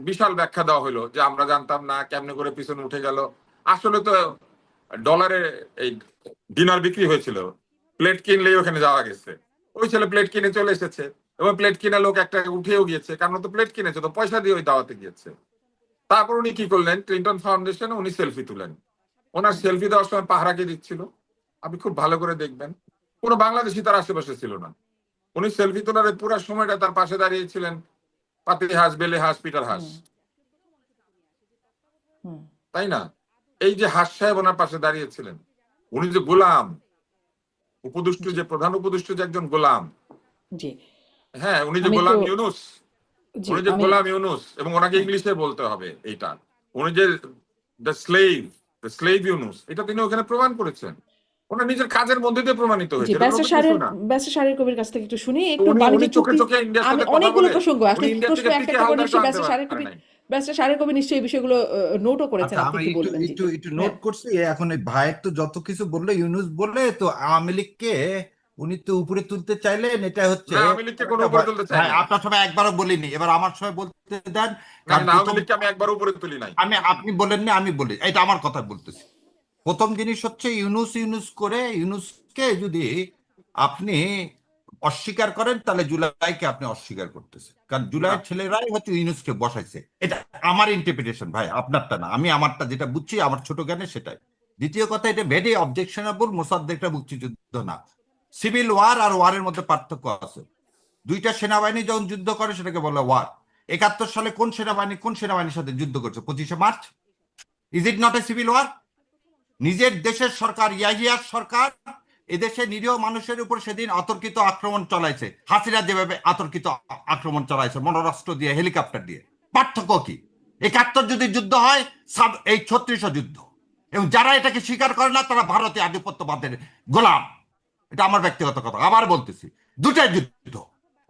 বিশাল ব্যাখ্যা দেওয়া হলো যে আমরা জানতাম না, কেমনে করে পিছনে উঠে গেল। আসলে তো ডলারে এই ডিনার বিক্রি হয়েছিল, প্লেট কিনলেই ওখানে যাওয়া গেছে। ওই ছেলে প্লেট কিনে চলে এসেছে, এবং প্লেট কিনা লোক একটা উঠেও গিয়েছে, কারণ ও তো প্লেট কিনেছে, তো পয়সা দিয়ে ওই দাওয়াতে গিয়েছে। তারপর উনি কি করলেন, ক্লিন্টন ফাউন্ডেশনে উনি সেলফি তুলেন। ওনার সেলফি দেওয়ার সময় পাহারাকে দিচ্ছিল, আপনি খুব ভালো করে দেখবেন, কোনো বাংলাদেশি তার আশেপাশে ছিল না। উনি সেলফি তোলার পুরো সময়টা তার পাশে দাঁড়িয়েছিলেন পাতি হাঁস, বেলে হাঁস, পিটার হাঁস, হুম হুম। তাই না? এই যে হাস সাহেব ওনার পাশে দাঁড়িয়েছিলেন, উনি যে গোলাম, উপদেষ্টা যে প্রধান উপদেষ্টা যে একজন গোলাম, জি হ্যাঁ উনি যে আমি একটু গোলাম ইউনুস, জি উনি যে আমি গোলাম ইউনুস, এবং ওনাকে ইংলিশে বলতে হবে এইটা, উনি যে দ্য স্লেভ ইউনুস, এটা তিনি ওখানে প্রমাণ করেছেন, ওনার নিজের কাজের মধ্যে দিয়ে প্রমাণিত জি হয়েছে, এটা নতুন কিছু না। ব্যারিস্টার শাহরিয়ার কবির কাছ থেকে একটু শুনি তো একটু উনি উনি বাণিজ্য চোখে চুক্তি। চোখে ইন্ডিয়ার আমি সাথে কথা অনেকগুলো বলে প্রসঙ্গ উনি আসলে ইন্ডিয়া প্রশ্ন থেকে একটা পিকে একটা করে হালদারকে নিশ্চয়ই আনতে পারে নাই। ব্যারিস্টার শাহরিয়ার কবির নিশ্চয়ই এই বিষয়গুলো নোটও করেছেন, আচ্ছা, আপনি আমি একটু একটু বলবেন। জি একটু জি একটু নোট হ্যাঁ করছি। এখন এই ভাইয়ের তো যত কিছু বললো, ইউনুস বললে তো আওয়ামী লীগকে উনি তো উপরে তুলতে চাইলেন, এটা হচ্ছে না, আওয়ামী লীগকে কোনো একটা উপরে তুলতে চাই ভাই, নাই। আপনার সময় একবারও বলিনি, এবার আমার সময় বলতে দেন। না কারণ না, আওয়ামী প্রথম, লীগকে আমি একবার উপরে তুলি নাই। আপনি বলেন না, আমি বলি, এটা আমার কথা বলতেছি। প্রথম জিনিস হচ্ছে ইউনুস ইউনুস করে, ইউনুসকে যদি আপনি অস্বীকার করেন তাহলে জুলাইকে আপনি অস্বীকার করতেছেন, কারণ না, জুলাইয়ের ছেলেরাই হচ্ছে ইউনুসকে বসাইছে। এটা আমার ইন্টারপ্রিটেশন ভাই, আপনারটা না। আমি আমারটা যেটা বুঝছি, আমার ছোট জ্ঞানে সেটাই। দ্বিতীয় কথা, এটা ভেরি অবজেকশনেবল। মোসাদ্দেকটা মুক্তিযুদ্ধ না, সিভিল ওয়ার আর ওয়ারের মধ্যে পার্থক্য আছে। দুইটা সেনাবাহিনী যখন যুদ্ধ করে সেটাকে বলে ওয়ার। 71 সালে কোন সেনাবাহিনী কোন সেনাবাহিনীর সাথে যুদ্ধ করছে? 25শে March. Is it not a civil war? নিজের দেশের সরকার, ইয়াহিয়ার সরকার এদেশে নিরীহ মানুষের উপর সেদিন অতর্কিত আক্রমণ চালাইছে। হাসিনা যেভাবে অতর্কিত আক্রমণ চালাইছে মনোরাষ্ট্র দিয়ে, হেলিকপ্টার দিয়ে। পার্থক্য কি? 71 যদি যুদ্ধ হয়, এই 36 যুদ্ধ। এবং যারা এটাকে স্বীকার করে না তারা ভারতীয় আধিপত্যবাদের গোলাম। এটা আমার ব্যক্তিগত কথা, আবার বলতেছি। দুটাই যুদ্ধ।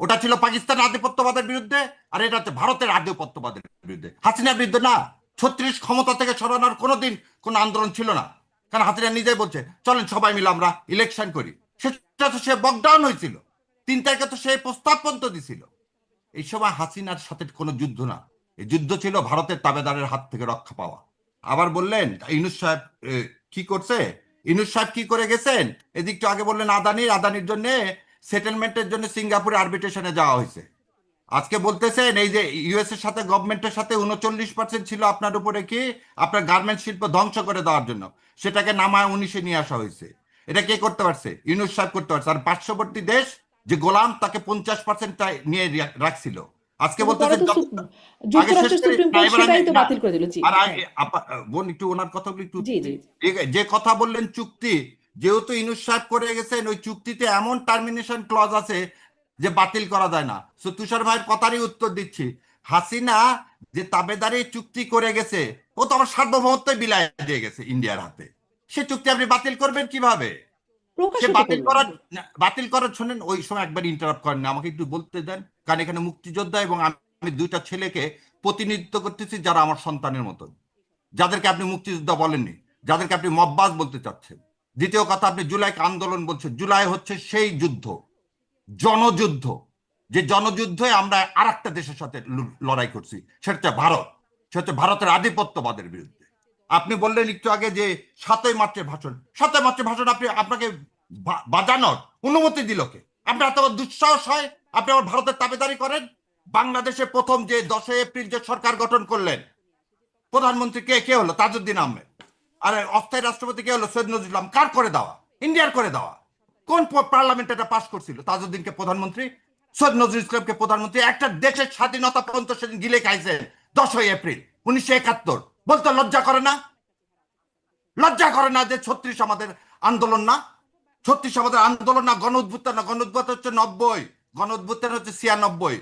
ওটা ছিল পাকিস্তান আধিপত্যবাদের বিরুদ্ধে, আর এটা হচ্ছে ভারতের আধিপত্যবাদের বিরুদ্ধে, হাসিনার বিরুদ্ধে না। 36 ক্ষমতা থেকে সরানোর কোনোদিন কোন আন্দোলন ছিল না, কারণ হাসিনা নিজেই বলছে চলেন সবাই মিলে আমরা ইলেকশন করি। সেটা তো সে বকডাউন হয়েছিল। 3 তারিখে তো সে প্রস্তাব পর্যন্ত দিছিল। এই সময় হাসিনার সাথে কোনো যুদ্ধ না, এই যুদ্ধ ছিল ভারতের তাবেদারের হাত থেকে রক্ষা পাওয়া। আবার বললেন ইউনুস সাহেব কি করছে, ইউনুস সাহেব কি করে গেছেন? এদিকটা আগে বললেন আদানির জন্য সেটেলমেন্টের জন্য সিঙ্গাপুরে আরবিট্রেশনে যাওয়া হয়েছে। আজকে বলতেছেন এই যে ইউএস এর সাথে, গভর্নমেন্টের সাথে 39% ছিল আপনার উপরে কি, আপনার গার্মেন্ট শিল্প ধ্বংস করে দেওয়ার জন্য, সেটাকে নামায় 19-এ নিয়ে আসা হয়েছে। এটা কে করতে পারছে? ইউনুস সাহেব করতে পারছে। আর পার্শ্ববর্তী দেশ যে গোলাম, তাকে 50% নিয়ে রাখছিল। আজকে কিন্তু পরে বলতেছে তো আগে শেষ যুক্তরাষ্ট্রের করে সুপ্রিম না, কোর্ট এবার আমি সেটাই তো না। বাতিল করে দিল। জি আর হ্যাঁ বোন একটু ওনার কথাগুলো একটু, জি জি যে কথা বললেন চুক্তি, যেহেতু ইউনুস সাহেব করে গেছেন, ওই চুক্তিতে এমন টার্মিনেশন ক্লজ আছে যে বাতিল করা যায় না। সো তুষার ভাইয়ের কথারই উত্তর দিচ্ছি। হাসিনা যে তাবেদারি চুক্তি করে গেছে, ও তো আমার সার্বভৌমত্ব বিলায় দিয়ে গেছে ইন্ডিয়ার হাতে। সে চুক্তি আপনি বাতিল করবেন কিভাবে? সে প্রকাশিত বাতিল করলেন। করার, শোনেন, ওই সময় একবার ইন্টারাপ্ট করেন না, আমাকে একটু বলতে দেন। কারণ এখানে মুক্তিযোদ্ধা এবং আমি দুইটা ছেলেকে প্রতিনিধিত্ব করতেছি যারা আমার সন্তানের মতন, যাদেরকে আপনি মুক্তিযোদ্ধা বলেননি, যাদেরকে আপনি মব্বাস বলতে চাচ্ছেন। দ্বিতীয় কথা, আপনি জুলাইকে আন্দোলন বলছেন। জুলাই হচ্ছে সেই যুদ্ধ, জনযুদ্ধ, যে জনযুদ্ধে আমরা আর একটা দেশের সাথে লড়াই করছি, সেটা হচ্ছে ভারত। সেটা হচ্ছে ভারতের আধিপত্যবাদের বিরুদ্ধে। আপনি বললেন একটু আগে যে 7ই মার্চের ভাষণ, 7ই মার্চের ভাষণ আপনাকে বাজানোর অনুমতি দিল কে? আপনার এত দুঃসাহস হয় আপনি আবার ভারতের তাবেদারি করেন? বাংলাদেশে প্রথম যে 10 এপ্রিল যে সরকার গঠন করলেন, প্রধানমন্ত্রী কে হলো? তাজউদ্দিন আহমেদ। আর অস্থায়ী রাষ্ট্রপতি কে হলো? সৈয়দ নজরুল ইসলাম। কার করে দেওয়া? ইন্ডিয়ার করে দেওয়া। কোন পার্লামেন্ট এটা পাশ করছিল? তাজউদ্দিনকে প্রধানমন্ত্রী, সৈয়দ নজরুল ইসলামকে প্রধানমন্ত্রী। একটা দেশের স্বাধীনতা পর্যন্ত সেদিন গিলে খাইছে 10ই এপ্রিল 1971। বলতে লজ্জা করে না? লজ্জা করে না যে 36 আমাদের আন্দোলন না? 36 আমাদের আন্দোলন না, গণ উদ্ভুত্থান না। গণ উদ্ভুত্থান হচ্ছে 90, গণ উদ্ভুত্থান হচ্ছে 96,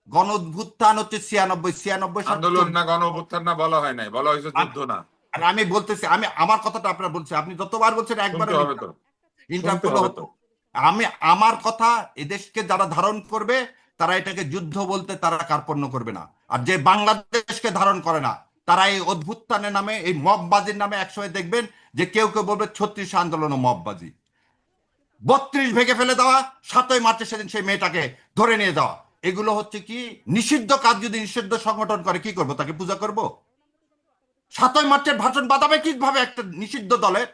গণ উদ্ভুত্থান হচ্ছে 96, 96 আন্দোলন না গণ অভ্যুত্থান না বলা হয় নাই, বলা হয়েছে যুদ্ধ না। আর আমি বলতেছি, আমি আমার কথাটা আপনার বলছি, আপনি যতবার বলছেন একবার শুনতে হবে তো, ইন্টারাপ্ট শুনতে করলে হবে হতো। তো। আমি আমার কথা, এদেশকে যারা ধারণ করবে তারা এটাকে যুদ্ধ বলতে তারা কার্পণ্য করবে না। আর যে বাংলাদেশকে ধারণ করে না, তারা এই অভ্যুত্থানের নামে, এই মববাজির নামে একসময় দেখবেন যে কেউ কেউ বলবে 36 আন্দোলন ও মববাজি। 32 ভেঙে ফেলে দেওয়া, 7ই মার্চে সেদিন সেই মেয়েটাকে ধরে নিয়ে যাওয়া, এগুলো হচ্ছে কি নিষিদ্ধ কাজ। যদি নিষিদ্ধ সংগঠন করে কি করব? তাকে পূজা করব? 7ই মার্চের ভাষণ বাদাবে কিভাবে একটা নিষিদ্ধ দলের?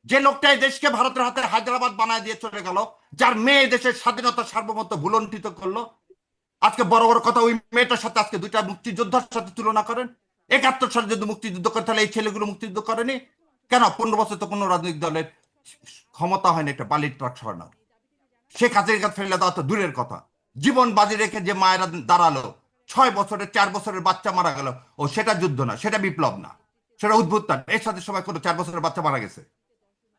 যে লোকটা এই দেশকে ভারতের হাতে হায়দ্রাবাদ বানায় দিয়ে চলে গেল, যার মেয়ে দেশের স্বাধীনতা সার্বভৌমত্ব ভুলণ্ঠিত করলো, আজকে বড় বড় কথা ওই মেয়েটার সাথে আজকে দুইটা মুক্তিযোদ্ধার সাথে তুলনা করেন। 71 সালে যদি মুক্তিযুদ্ধ করে, তাহলে এই ছেলেগুলো মুক্তিযুদ্ধ করেনি কেন? 15 বছর তো কোনো রাজনৈতিক দলের ক্ষমতা হয়নি একটা বালির ট্রাক সরানোর। শেখ হাসিনাকে ফেলে দেওয়া তো দূরের কথা, জীবন বাজি রেখে যে মায়েরা দাঁড়ালো, 6 বছরের 4 বছরের বাচ্চা মারা গেল, ও সেটা যুদ্ধ না, সেটা বিপ্লব না, সেটা উদ্ভুত্থান। এর সাথে সবাই কোনো 4 বছরের বাচ্চা মারা গেছে,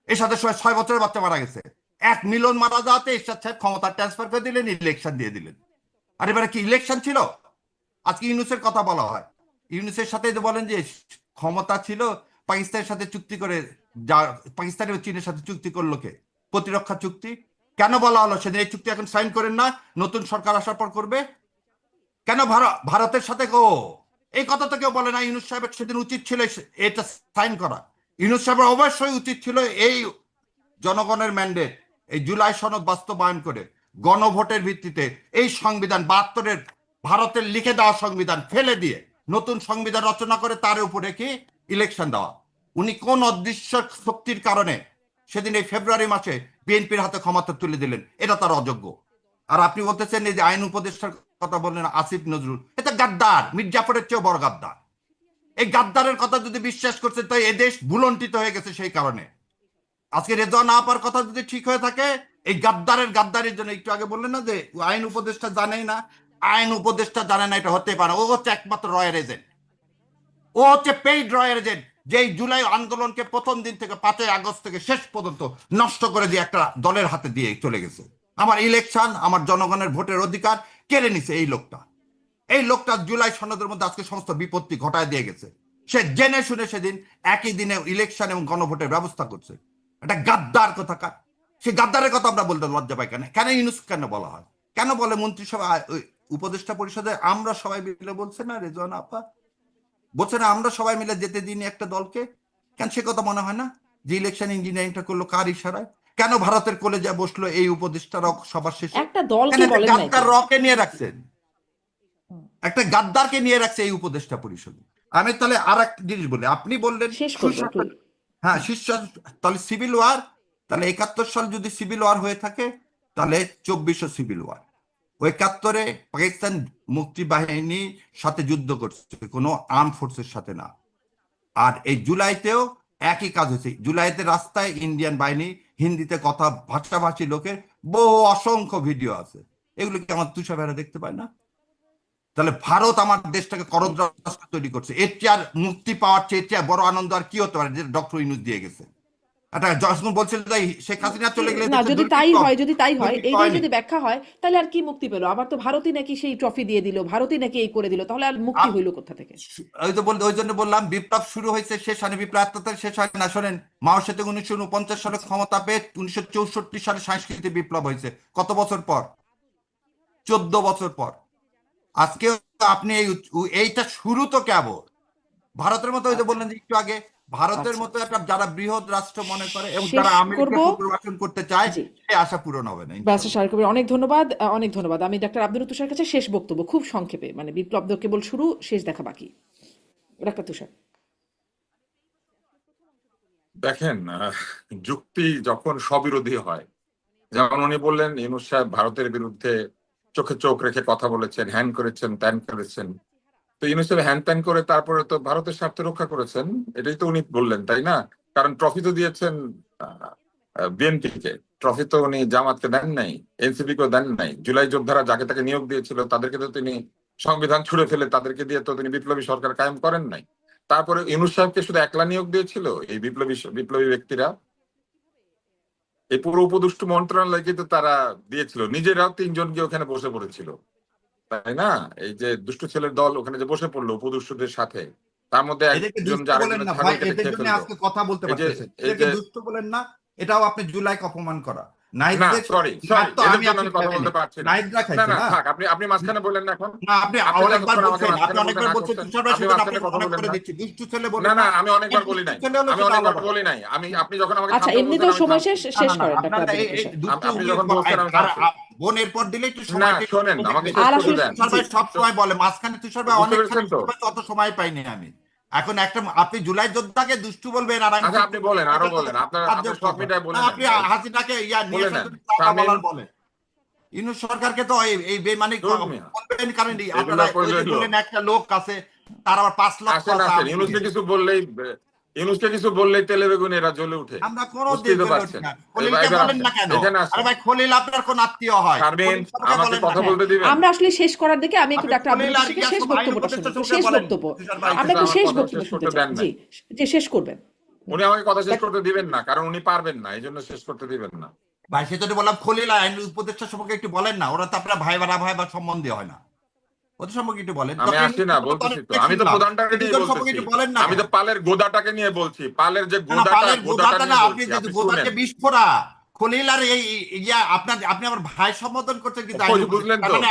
এর সাথে সবাই 6 বছরের বাচ্চা মারা গেছে। 1 মিলিয়ন মারা যাওয়াতে এরশাদ সাহেব ক্ষমতা ট্রান্সফার করে দিলেন, ইলেকশন দিয়ে দিলেন। আর এবারে কি ইলেকশন ছিল? আজকে ইউনূসের কথা বলা হয়, ইউনূসের সাথে যে বলেন যে ক্ষমতা ছিল, পাকিস্তানের সাথে চুক্তি করে, যা পাকিস্তান এবং চীনের সাথে চুক্তি করলো কে? প্রতিরক্ষা চুক্তি। কেন বলা হলো সেদিন এই চুক্তি এখন সাইন করেন না, নতুন সরকার আসার পর করবে? কেন ভারতের সাথে এই কথা তো কেউ বলে না। ইউনূস সাহেবের সেদিন উচিত ছিল এটা সাইন করা। ইউনূস সাহেবের অবশ্যই উচিত ছিল এই জনগণের ম্যান্ডেট, এই জুলাই সনদ বাস্তবায়ন করে গণভোটের ভিত্তিতে এই সংবিধান 72-এর ভারতের লিখে দেওয়া সংবিধান ফেলে দিয়ে নতুন সংবিধান রচনা করে তার উপরে কি ইলেকশন দেওয়া। উনি কোন অদৃশ্য শক্তির কারণে সেদিন এই ফেব্রুয়ারি মাসে বিএনপির হাতে ক্ষমতা তুলে দিলেন? এটা তার অযোগ্য। আর আপনি বলতেছেন এই যে আইন উপদেষ্টার কথা বললেন আসিফ নজরুল, এটা গাদ্দার, মির্জাফরের চেয়েও বড় গাদ্দার। এই গাদ্দারের কথা যদি বিশ্বাস করছেন তো এদেশ ভুলন্টিত হয়ে গেছে। সেই কারণে আজকে রেজওয়ান আপার কথা যদি ঠিক হয়ে থাকে, এই গাদ্দারের জন্য, একটু আগে বললেন না যে আইন উপদেষ্টা জানেই না, আইন উপদেষ্টা জানে না, এটা হতে পারে। ও হচ্ছে একমাত্র রয়ের এজেন্ট, ও হচ্ছে পেইড রয়ের এজেন্ট, যে জুলাই আন্দোলনকে প্রথম দিন থেকে 5ই আগস্ট থেকে শেষ পর্যন্ত নষ্ট করে দিয়ে একটা দলের হাতে দিয়ে চলে গেছে। আমার ইলেকশন, আমার জনগণের ভোটের অধিকার কেড়ে নিছে এই লোকটা জুলাই সনদের মধ্যে আজকে সমস্ত বিপত্তি ঘটায় দিয়ে গেছে। সে জেনে শুনে সেদিন একই দিনে ইলেকশন এবং গণভোটের ব্যবস্থা করছে। এটা গাদ্দার কথাকার। সে গাদ্দারের কথা আমরা বলতে লজ্জা পাই কেন? কেন ইউনূস কেন বলা হয়? কেন বলে মন্ত্রিসভা উপদেষ্টা পরিষদে আমরা সবাই মিলে বলছে না, রেজওয়ান আপা বলছে না আমরা সবাই মিলে যেতে দিন একটা দলকে? কেন সে কথা মনে হয় না যে ইলেকশন ইঞ্জিনিয়ারিংটা করলো কার ইশারায়? কেন ভারতের কলেজে বসলো এই উপদেষ্টারা সবার শেষে? একটা কেন দলকে একটা বলেন নাই তো। গাদ্দার রকে নিয়ে রাখছেন, একটা গাদ্দারকে নিয়ে রাখছে এই উপদেষ্টা পরিষদে। আমি তাহলে আর একটা জিনিস বলি, আপনি বললেন শেষ করবো একটু। সুশাসন, হ্যাঁ শীর্ষ, তাহলে সিভিল ওয়ার, তাহলে 71 সাল যদি সিভিল ওয়ার হয়ে থাকে তাহলে 2400 সিভিল ওয়ার। ওই 71-এ পাকিস্তান মুক্তি বাহিনীর সাথে যুদ্ধ করছে, কোনো আর্ম ফোর্সের সাথে না। আর এই জুলাইতেও একই কাজ হয়েছে। জুলাইতে রাস্তায় ইন্ডিয়ান বাহিনী, হিন্দিতে কথা ভাষাভাষী লোকের বহু অসংখ্য ভিডিও আছে। এগুলো কি আমার তুষার ভাইরা দেখতে পায় না? তাহলে ভারত আমার দেশটাকে করদ রাষ্ট্র তৈরি করছে। এর চেয়ে আর মুক্তি পাওয়ার চেয়ে, এর চেয়ে বড় আনন্দ আর কি হতে পারে, যেটা ডক্টর ইউনূস দিয়ে গেছে। একটা যখন বলছিল যে শেখ হাসিনা চলে গেলে না, দেশে যদি তাই হয়, যদি তাই হয়, দুর্ভিক্ষ এইটাই হয়নি। যদি ব্যাখ্যা হয়, তাহলে আর কি মুক্তি পেলো? আবার তো ভারতই নাকি সেই ট্রফি দিয়ে দিল, ভারতই নাকি এই করে দিল, তাহলে আর মুক্তি হইল কোথা থেকে? ওই জন্য বললাম বিপ্লব শুরু হয়েছে, শেষ হয়নি। বিপ্লব আত্মহত্যা শেষ হয় না। শোনেন, মাও সেতুং 1949 সালে ক্ষমতা পেয়ে 1964 সালে সাংস্কৃতিক বিপ্লব হয়েছে। কত বছর পর? 14 বছর পর। আজকে আপনি এইটা শুরু তো কেবল ভারতের মতো, ওই যে বললেন যে একটু আগে, ভারতের আচ্ছা, মতো একটা যারা বৃহৎ রাষ্ট্র মনে করে এবং শেষ যারা আমেরিকা করব। পুনর্বাসন করতে চায়, জি, সে আশা পূরণ হবে না ব্যারিস্টার ইনশাআল্লাহ। শাহরিয়ার কবির, অনেক ধন্যবাদ। অনেক ধন্যবাদ। আমি ডাক্তার আব্দুল তুষার কাছে শেষ বক্তব্য খুব সংক্ষেপে, মানে বিপ্লব তো কেবল শুরু, শেষ দেখা বাকি। ডাক্তার তুষার। দেখেন, যুক্তি যখন স্ববিরোধী হয়, যেমন উনি বললেন ইউনূস সাহেব ভারতের বিরুদ্ধে চোখে চোখ রেখে কথা বলেছেন, হ্যান করেছেন, ত্যান করেছেন। তো ইউনূস সাহেব হ্যান ত্যান করে তারপরে তো ভারতের স্বার্থ রক্ষা করেছেন, এটাই তো উনি বললেন, তাই না? কারণ ট্রফি তো দিয়েছেন বিএনপিকে, ট্রফি তো উনি জামাতকে দেন নাই, এনসিপি কেও দেন নাই। জুলাই যোদ্ধারা যাকে তাকে নিয়োগ দিয়েছিল তাদেরকে তো তিনি সংবিধান ছুঁড়ে ফেলে তাদেরকে দিয়ে তো তিনি বিপ্লবী সরকার কায়েম করেন নাই। তারপরে ইউনূস সাহেবকে শুধু একলা নিয়োগ দিয়েছিল এই বিপ্লবী ব্যক্তিরা? এই পুরো উপদেষ্টা মন্ত্রণালয়কে তো তারা দিয়েছিল, নিজেরাও 3 জন গিয়ে ওখানে বসে পড়েছিল, তাই না? এই যে দুষ্ট ছেলের দল ওখানে যে বসে পড়লো উপদেষ্টাদের সাথে, তার মধ্যে এদেরকে একজন দুষ্ট যে বলেন আরেকজনের না ছাগল ভাই, কেটে এদের খেয়ে জন্য ফেললো। আজকে কথা বলতে এই যে পারতেছেন। এই এদেরকে যে দুষ্ট বলেন না, এটাও আপনি জুলাইকে অপমান করা। না, নাহিদদের সরি মার তো এদের আমি জন্য আপনি আমি কথা খাইনি, বলতে পারছি না। নাহিদরা না খাইছে না না। থাক, আপনি মাঝখানে বললেন না এখন। না, আপনি আপনি অনেকবার যতক্ষণ আমাকে বলছেন, আপনি মাঝখানে বলতে অনেকবার না বলছেন করছেন, তুষার ভাই আপনি সেদিন মাঝখানে আপনাকে কথা অনেক বললেন করে না। দিচ্ছি, দুষ্টু ছেলে না বলেন না, না। আমি অনেকবার বলি দুষ্টু নাই, ছেলে হলো আমি সেটা অনেকবার আলাদা বলি কথা। নাই। আপনি যখন আমাকে আচ্ছা, থামতে বলছেন এমনিতেও আমি সময় শেষ, থামছি। না শেষ না না, করেন ডাক্তার আপনারা আব্দুল এই তুষার। দুষ্টু আপনি যখন বলছেন আমি আর থামছি। বোনের পর দিলে একটু না সময় পেয়ে শোনেন, আমাকে দেখবেন। শেষ আর করতে আসলে দেন। তুষার ভাই সব সময় বলে, মাঝখানে তুষার ভাই বুঝতে অনেকখানি পেরেছেন তো? সময়, অত সময় পাইনি আমি। এখন একটা আপনি জুলাই যোদ্ধাকে দুষ্টু বলবেন আর আমি আচ্ছা চুপ আপনি করবো, বলেন, আরো এটা তো বলেন, আপনার সাহায্যের সব কথা মিটায় না। বলে নেন আপনি ভাই, হাসিনাকে নিয়ে বলে এসে নেন। যদি তা শারমিন, বলার বলে, ইউনূস সরকারকে তো এই বেমানি ধুর মিয়া, বলবেন। কারণ আপনারা এগুলোর ওই যে প্রয়োজন হলো? বললেন একটা লোক আছে, তার আবার 5 লক্ষ আসেন আছে আসেন, আওয়ামী ইউনূসকে লীগের। কিছু বললেই ইউনূসকে কিছু বললেই তেলে বেগুনে এরা জ্বলে উঠে, আমরা কোনো বুঝতেই তো জ্বলে উঠি পারছেন। না। খলিলকে এবার বলেন আসেন, না কেন? এখানে আরে আসেন। ভাই, খলিল আপনার কোন আত্মীয় হয়? শারমিন, খলিল সাহেবকে আমাকে বলেন না কথা কেন? বলতে দিবেন? আমরা আসলে শেষ করার দিকে আমি একটু আপনি ডাক্তার আব্দুল খলিল আর লতিফকে শেষ ইয়াসুফ আইন বক্তব্যটা শুনি, উপদেষ্টা একটু সবকে শেষ বলেন বক্তব্য তুষার ভাই। আমরা একটু আমার শেষ কথা বক্তব্য শেষ শুনতে করতে চাই। দেন জি, নাই। যে শেষ করবেন। উনি আমাকে কথা শেষ করতে দিবেন না, কারণ উনি পারবেন না, এই জন্য শেষ করতে দিবেন না। ভাই সেজন্য বললাম খলিল আর আইন উপদেষ্টা সম্পর্কে একটু বলেন না। ওরা তো আপনার ভাই বা সম্বন্ধে হয় না, ওদের সম্পর্কে একটু বলেন। আমি ডক্টর আসি ইউনূসের না, কথা তো বলতেছি তো, অনেক আমি তো শুনলাম, প্রধানটাকে এই নিয়ে দুজন সম্পর্কে বলতেছি। একটু বলেন না আমি কেন? তো পালের গোদাটাকে নিয়ে বলছি, পালের যে না, না, গোদাটা, পালের গোদাটা গোদাটা না, নিয়ে আপনি বলছি, যে আপনি গোদার শুনেন। যে বিস্ফোরা, খলিল আর এই ইয়া আপনি আমার ভাই সম্বোধন করছেন কিন্তু আইন ওই যে উপদেষ্টা, বুঝলেন তার তো, মানে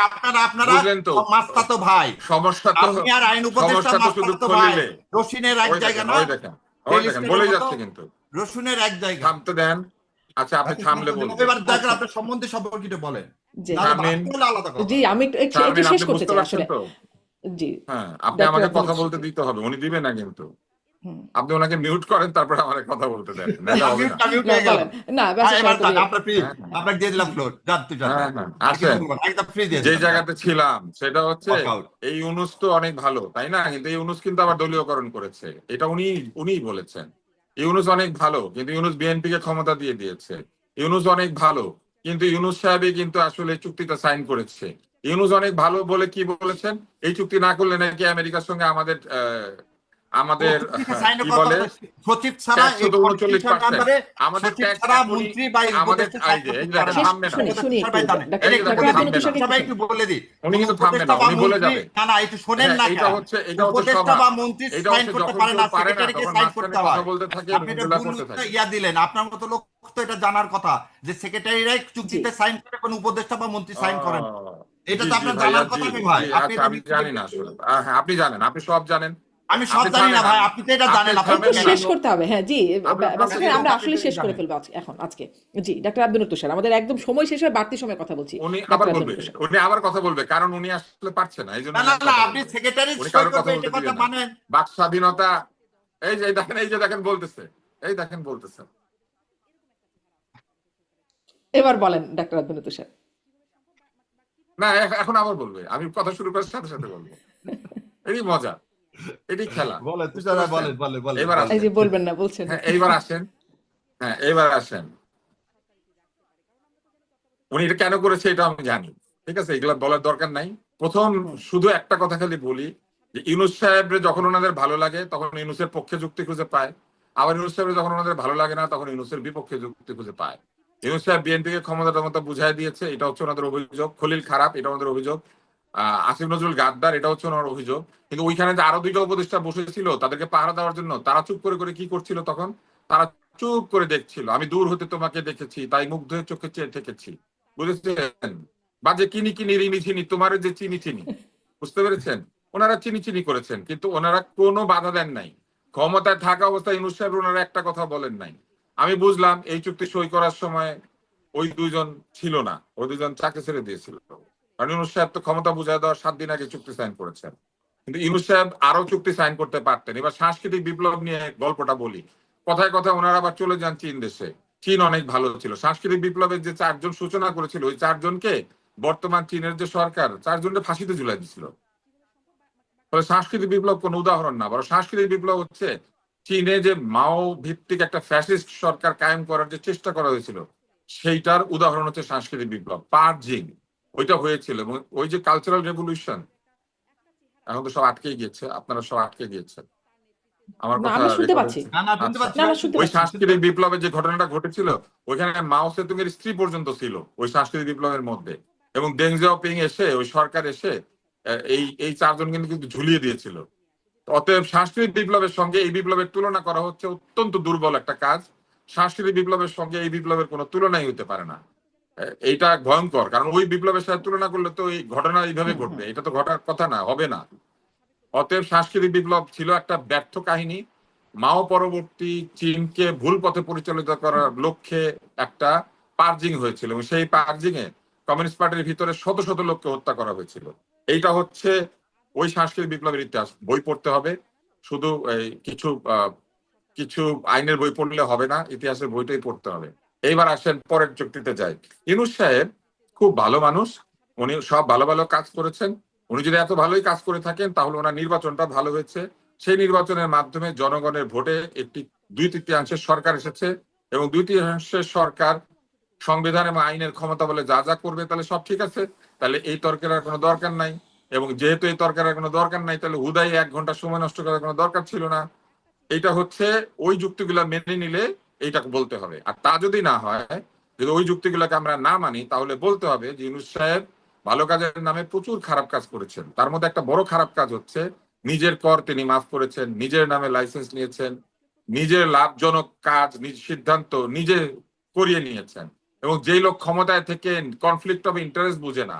আপনারা বুঝলেন তো, মাস্তাতো ভাই। সমস্যা তো, আপনি আর আইন উপদেষ্টা সমস্যা তো শুধু মাস্তাতো ভাই। খলিলে। রসুনের এক ওই জায়গা দেখেন, না, ওই দেখেন, ওই রেল দেখেন, স্টেশনের বলেই মতো যাচ্ছে কিন্তু। রসুনের এক জায়গা। থামতে দেন। আচ্ছা, আপনি থামলে বলবো। এবার দয়া করে আচ্ছা, আপনার সম্বন্ধে সম্পর্কিত বলেন, জি নাহলে শারমিন, বাকি হলো আলাদা জি, কথা। আমি একটু একটু একটু শারমিন, শেষ আপনি করতে বুঝতে চাই পারছেন আসলে। তো? জি, হ্যাঁ, আপনি ডাক্তার আমাকে আব্দুল কথা লতিফ, বলতে জি। দিতে হবে, উনি দিবে না কিন্তু। হুম। আপনি ওনাকে মিউট করেন, তারপরে আমাকে কথা বলতে দেন, নাহলে হবে না। মিউট না হয়ে গেল। বলেন, না ব্যাস এবার সরাসরি। আপনার ফ্রি, হ্যাঁ, হ্যাঁ, আপনাকে দিয়ে দিলাম জি, ফ্লোর, যান তুষার হ্যাঁ, ভাই, হ্যাঁ, আর কিছু আসেন। বলবো না, একদম ফ্রি দিয়ে যে দিলাম, যান জায়গাতে ছিলাম সেটা হচ্ছে, ওয়ার্কআউট। এই ইউনূস তো অনেক ভালো, তাই না? কিন্তু এই ইউনূস কিন্তু আবার দলীয়করণ করেছে, এটা উনিই বলেছেন। ইউনূস অনেক ভালো, কিন্তু ইউনূস বিএনপি কে ক্ষমতা দিয়ে দিয়েছে। ইউনূস অনেক ভালো, কিন্তু ইউনূস সাহেবই কিন্তু আসলে চুক্তিটা সাইন করেছে। ইউনূস অনেক ভালো বলে কি বলেছেন, এই চুক্তি না করলে নাকি আমেরিকার সঙ্গে আমাদের ও আমাদের চুক্তিতে সাইন কি কথা বলে, বলে, সচিব ছাড়া ট্যাক্স এই হতো কনস্টিটিউশন 39%। আন্ডারে আমাদের সচিব ট্যাক্স ছাড়া এখনই, মন্ত্রী বা আমাদের উপদেষ্টা সাইন এই যে করতে এই পারে দেখেন, না। শেষ থামবে না। শুনি এটা শুনি তুষার একটু ভাই জানে, ডাক্তার এই যে দেখেন, ডাক্তার আব্দুল থামবে না। তুষারকে তুষার একটু ভাই শুনি। একটু বলে দিই, উনি কোন কিন্তু থামবে উপদেষ্টা না, বা উনি বলে মন্ত্রী, যাবে। না একটু শোনেন না এইটা কেন, হচ্ছে ওদের উপদেষ্টা স্বভাব। বা মন্ত্রী এটা সাইন হচ্ছে করতে যখন পারে কেউ না, পারে না, সেক্রেটারিকে তখন সাইন মাঝখানে করতে কথা হয়। বলতে থাকে, আপনি এটা মুভমেলা ভুল করতে থাকে। ইয়া দিলেন, আপনার মতো লোক তো এটা জানার কথা যে সেক্রেটারিরাই জি, চুক্তিতে সাইন করে, কোন উপদেষ্টা বা মন্ত্রী সাইন করেন। এটা জি তো জি আপনার ভাইয়া, জানার জি কথা নি ভাই, জি, আপনি আচ্ছা, এটা আমি বিক্রি জানি না আসলে। হ্যাঁ, আপনি জানেন, আপনি সব জানেন। আমি সব আপনি জানি না থামেন, ভাই, আপনি তো এটা আপনি জানেন, আপনি একটু থামেন না। শেষ করতে হবে। হ্যাঁ, জি, আপনার ব্যাস কথা হ্যাঁ, বলুন। আমরা আপনি আসলে তো শেষ করে জানেন। ফেলবো এখন আজকে। জি, ডাক্তার আব্দুল তুষার, আমাদের একদম সময় শেষ হয়ে বাড়তি সময় কথা বলছি। উনি আবার ডাক্তার আব্দুল বলবে, তুষার, উনি আবার কথা বলবে, কারণ উনি আসলে পারছে না, এই জন্য না উনি না আর না, কথা আপনি বলবে। সেক্রেটারি উনি সই কারোর কথা করবে বলতে এটা দিবে কথা না। মানেন। বাক স্বাধীনতা, এই যে দেখেন বলতেছে, এই দেখেন বলতেছে। এবার বলেন ডাক্তার আব্দুল তুষার। না, এখন আবার বলবে, আমি কথা শুরু করার সাথে সাথে বলবো। এটাই মজা, এটাই খেলা, বলেন বুঝতে তুষার ভাই, পারছেন? বলেন বলেন বলেন এবার বলেন। এই আসেন। যে বলবেন না বলছেন। হ্যাঁ, এইবার আসেন। হ্যাঁ, এইবার আসেন। উনি এটা কেন করেছে এটা আমি জানি, ঠিক আছে, এগুলা বলার দরকার নাই। প্রথম হুম, শুধু একটা কথা খালি বলি, যে ইউনূস সাহেবের যখন ওনাদের ভালো লাগে তখন ইউনূসের পক্ষে যুক্তি খুঁজে পায়, আবার ইউনূস সাহেবের যখন ওনাদের ভালো লাগে না তখন ইউনূসের বিপক্ষে যুক্তি খুঁজে পায়। ইউনূস সাহেব বিএনপিকে ক্ষমতা টমতা বুঝাই দিয়েছে, এটা হচ্ছে ওনাদের অভিযোগ। খলিল খারাপ, এটা ওনাদের অভিযোগ। আসিফ নজরুল গাদ্দার, এটা হচ্ছে ওনার অভিযোগ। কিন্তু ওইখানে যে আরো দুইটা উপদেষ্টা বসেছিল তাদেরকে পাহারা দেওয়ার জন্য, তারা চুপ করে করে কি করছিল তখন? তারা চুপ করে দেখছিল। আমি দূর হতে তোমাকে দেখেছি, তাই মুগ্ধ হয়ে চোখে চেয়ে থেকেছি, বুঝেছেন? বা যে কিনি কিনি রিনি চিনি, তোমার যে চিনি চিনি, বুঝতে পেরেছেন? ওনারা চিনি চিনি করেছেন, কিন্তু ওনারা কোনো বাধা দেন নাই। ক্ষমতায় থাকা অবস্থায় ইউনূস সাহেব ওনারা একটা কথা বলেন নাই। আমি বুঝলাম এই চুক্তি সই করার সময় ওই দুইজন ছিল না, ওই দুইজন চাকরি ছেড়ে দিয়েছিল, কারণ ইউনূস সাহেব তো ক্ষমতা বুঝাই দেওয়ার 7 দিন আগে চুক্তি সাইন করেছেন। কিন্তু ইউনূস সাহেব আরো চুক্তি সাইন করতে পারতেন। এবার সাংস্কৃতিক বিপ্লব নিয়ে গল্পটা বলি। কথায় কথায় ওনারা আবার চলে যান চীন দেশে। চীন অনেক ভালো ছিল। সাংস্কৃতিক বিপ্লবের যে 4 জন সূচনা করেছিল, ওই 4 জনকে বর্তমান চীনের যে সরকার 4 জনকে ফাঁসিতে ঝুলাই দিছিল। ফলে সাংস্কৃতিক বিপ্লব কোন উদাহরণ না, বরং সাংস্কৃতিক বিপ্লব হচ্ছে চীনে যে মাও ভিত্তিক একটা ফ্যাসিস্ট সরকার কায়েম করার যে চেষ্টা করা হয়েছিল, সেইটার উদাহরণ হচ্ছে সাংস্কৃতিক বিপ্লব, পার্জিং। ওইটা হয়েছিল, এবং ওই যে কালচারাল রেভলিউশন, এখন তো সব আটকে গিয়েছে, আপনারা সব আটকে গিয়েছেন। আমার না কথা আমরা শুনতে রেকর্ড পাচ্ছি। হচ্ছে? না না, শুনতে আচ্ছা, পাচ্ছি না ভাই, না শুনতে ওই পাচ্ছি। সাংস্কৃতিক বিপ্লবের যে ঘটনাটা ঘটেছিল, ওইখানে মাও সেতুং এর স্ত্রী পর্যন্ত ছিল ওই সাংস্কৃতিক বিপ্লবের মধ্যে, এবং দেং জিয়াওপিং এসে, ওই সরকার এসে এই এই 4 জন কিন্তু ঝুলিয়ে দিয়েছিল। অতএব সাংস্কৃতিক বিপ্লবের সঙ্গে এই বিপ্লবের তুলনা করা হচ্ছে অত্যন্ত দুর্বল একটা কাজ। সাংস্কৃতিক বিপ্লবের সঙ্গে এই বিপ্লবের কোনো তুলনাই হতে পারে না। এইটা ভয়ঙ্কর, কারণ ওই বিপ্লবের সাথে তুলনা করলে তো এই ঘটনা এইভাবে হুম ঘটবে, হুম, এটা তো ঘটার কথা না, হবে না। অতএব সাংস্কৃতিক বিপ্লব ছিল একটা ব্যর্থ কাহিনী। মাও পরবর্তী চীনকে ভুল পথে পরিচালিত করার লক্ষ্যে একটা পার্জিং হয়েছিল, এবং সেই পার্জিং এ কমিউনিস্ট পার্টির ভিতরে শত শত লোককে হত্যা করা হয়েছিল। এইটা হচ্ছে ওই সাংস্কৃতিক বিপ্লবের ইতিহাস। বই পড়তে হবে, শুধু এই কিছু কিছু আইনের বই পড়লে হবে না, ইতিহাসের বইটাই পড়তে হবে। এইবার আসেন পরের চুক্তিতে যাই। ইউনূস সাহেব খুব ভালো মানুষ, উনি সব ভালো ভালো কাজ করেছেন। উনি যদি এত ভালোই কাজ করে থাকেন তাহলে ওনার নির্বাচনটা ভালো হয়েছে। সেই নির্বাচনের মাধ্যমে জনগণের ভোটে একটি 2/3 সরকার এসেছে এবং 2/3 সরকার সংবিধান এবং আইনের ক্ষমতা বলে যা যা করবে তাহলে সব ঠিক আছে, তাহলে এই তর্কের আর কোনো দরকার নাই। এবং যেহেতু এই তর্কের আর কোনো দরকার নাই, তাহলে হুদাই 1 ঘন্টা সময় নষ্ট করার কোনো দরকার ছিল না। এইটা হচ্ছে ওই যুক্তিগুলা মেনে নিলে এইটা বলতে হবে। আর তা যদি না হয়, যদি ওই যুক্তিগুলোকে আমরা না মানি, তাহলে বলতে হবে যে ইউনূস সাহেব ভালো কাজের নামে প্রচুর খারাপ কাজ করেছেন। তার মধ্যে একটা বড় খারাপ কাজ হচ্ছে নিজের কর তিনি মাফ করেছেন, নিজের নামে লাইসেন্স নিয়েছেন, নিজের লাভজনক কাজ নিজ সিদ্ধান্ত নিজে করিয়ে নিয়েছেন। এবং যেই লোক ক্ষমতায় থেকে কনফ্লিক্ট অফ ইন্টারেস্ট বুঝে না,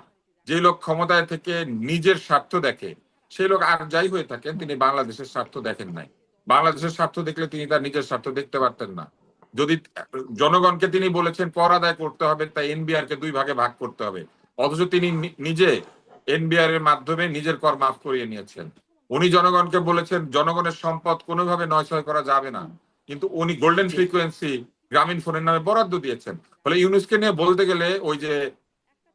যেই লোক ক্ষমতায় থেকে নিজের স্বার্থ দেখে, সেই লোক আর যাই হয়ে থাকেন তিনি বাংলাদেশের স্বার্থ দেখেন নাই। বাংলাদেশের স্বার্থ দেখলে তিনি তার নিজের স্বার্থ দেখতে পারতেন না। যদি জনগণকে তিনি বলেছেন কর আদায় করতে হবে, তাই এনবিআর কে 2 ভাগে ভাগ করতে হবে, অথচ তিনি নিজে এনবিআর এর মাধ্যমে নিজের কর মাফ করিয়ে নিয়েছেন। উনি জনগণকে বলেছেন জনগণের সম্পদ কোনোভাবে নয়ছয় করা যাবে না, কিন্তু উনি গোল্ডেন ফ্রিকোয়েন্সি গ্রামীণ ফোনের নামে বরাদ্দ দিয়েছেন। ফলে ইউনূসকে নিয়ে বলতে গেলে ওই যে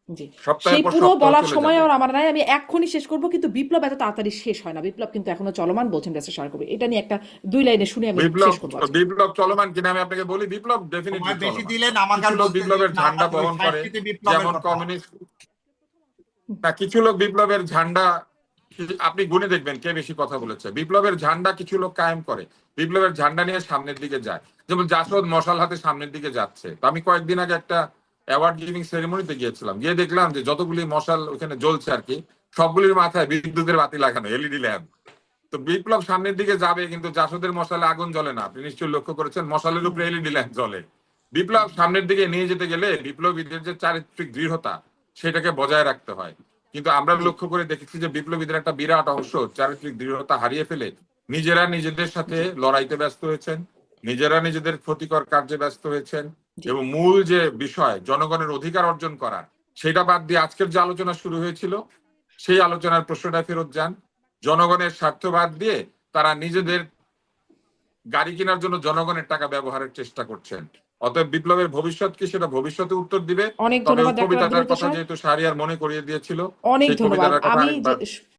জি, সপ্তাহের সেই পর পুরো সপ্তাহ বলার চলে সময় যাবে। আর আমার নাই, আমি এক্ষুনি শেষ করব, কিন্তু বিপ্লব এত তাড়াতাড়ি শেষ হয় না, বিপ্লব কিন্তু এখনো চলমান বলছেন ব্যারিস্টার সার কবি। এটা নিয়ে একটা 2 লাইনে শুনে আমি বিপ্লব শেষ করবো আজকে। বিপ্লব চলমান কিনা আমি আপনাকে বলি, বিপ্লব ডেফিনেটলি সময় বেশি চলমান। দিলেন, আমাকে কিছু আর লোক বলতে বিপ্লবের দিন না, ঝান্ডা আমাদের ওই বহন করে, সাংস্কৃতিক বিপ্লবের যেমন কথা। কমিউনিস্ট, না কিছু লোক বিপ্লবের ঝান্ডা, আপনি গুনে দেখবেন কে বেশি কথা বলেছে। বিপ্লবের ঝান্ডা কিছু লোক কায়েম করে, বিপ্লবের ঝান্ডা নিয়ে সামনের দিকে যায়। যেমন জাসদ মশাল হাতে সামনের দিকে যাচ্ছে। তো আমি কয়েকদিন আগে একটা অ্যাওয়ার্ড গিভিং সেরেমনিতে গিয়েছিলাম, গিয়ে দেখলাম যে যতগুলি মশাল ওখানে জ্বলছে আর কি, সবগুলির মাথায় বিদ্যুতের বাতি লাগানো, এলইডি ল্যাম্প। তো বিপ্লব সামনের দিকে যাবে, কিন্তু জাসদের মশালে আগুন জ্বলে না। আপনি নিশ্চয়ই লক্ষ্য করেছেন, মশালের উপরে এলইডি ল্যাম্প জ্বলে। বিপ্লব সামনের দিকে নিয়ে যেতে গেলে বিপ্লবীদের যে চারিত্রিক দৃঢ়তা, সেটাকে বজায় রাখতে হয়। কিন্তু আমরা জি, লক্ষ্য করে দেখেছি যে বিপ্লবীদের একটা বিরাট অংশ চারিত্রিক দৃঢ়তা হারিয়ে ফেলে নিজেরা নিজেদের সাথে জি, লড়াইতে ব্যস্ত হয়েছেন, নিজেরা নিজেদের ক্ষতিকর কার্যে ব্যস্ত হয়েছেন। জি, এবং মূল যে বিষয় জনগণের অধিকার অর্জন করা, সেটা বাদ দিয়ে আজকের যে আলোচনা শুরু হয়েছিল, সেই আলোচনার প্রশ্নটা ফেরত যান। জনগণের স্বার্থ বাদ দিয়ে তারা নিজেদের গাড়ি কেনার জন্য জনগণের টাকা ব্যবহারের চেষ্টা করছেন। অতএব বিপ্লবের ভবিষ্যৎ কি, সেটা ভবিষ্যতে উত্তর দিবে। অনেক তবে ধন্যবাদ ওই ডাক্তার আব্দুল কবিতাটার লতিফ কথা স্যার, যেহেতু শাহরিয়ার মনে করিয়ে দিয়েছিল, অনেক সেই ধন্যবাদ। কবিতাটার কথা আমি যে আরেকবার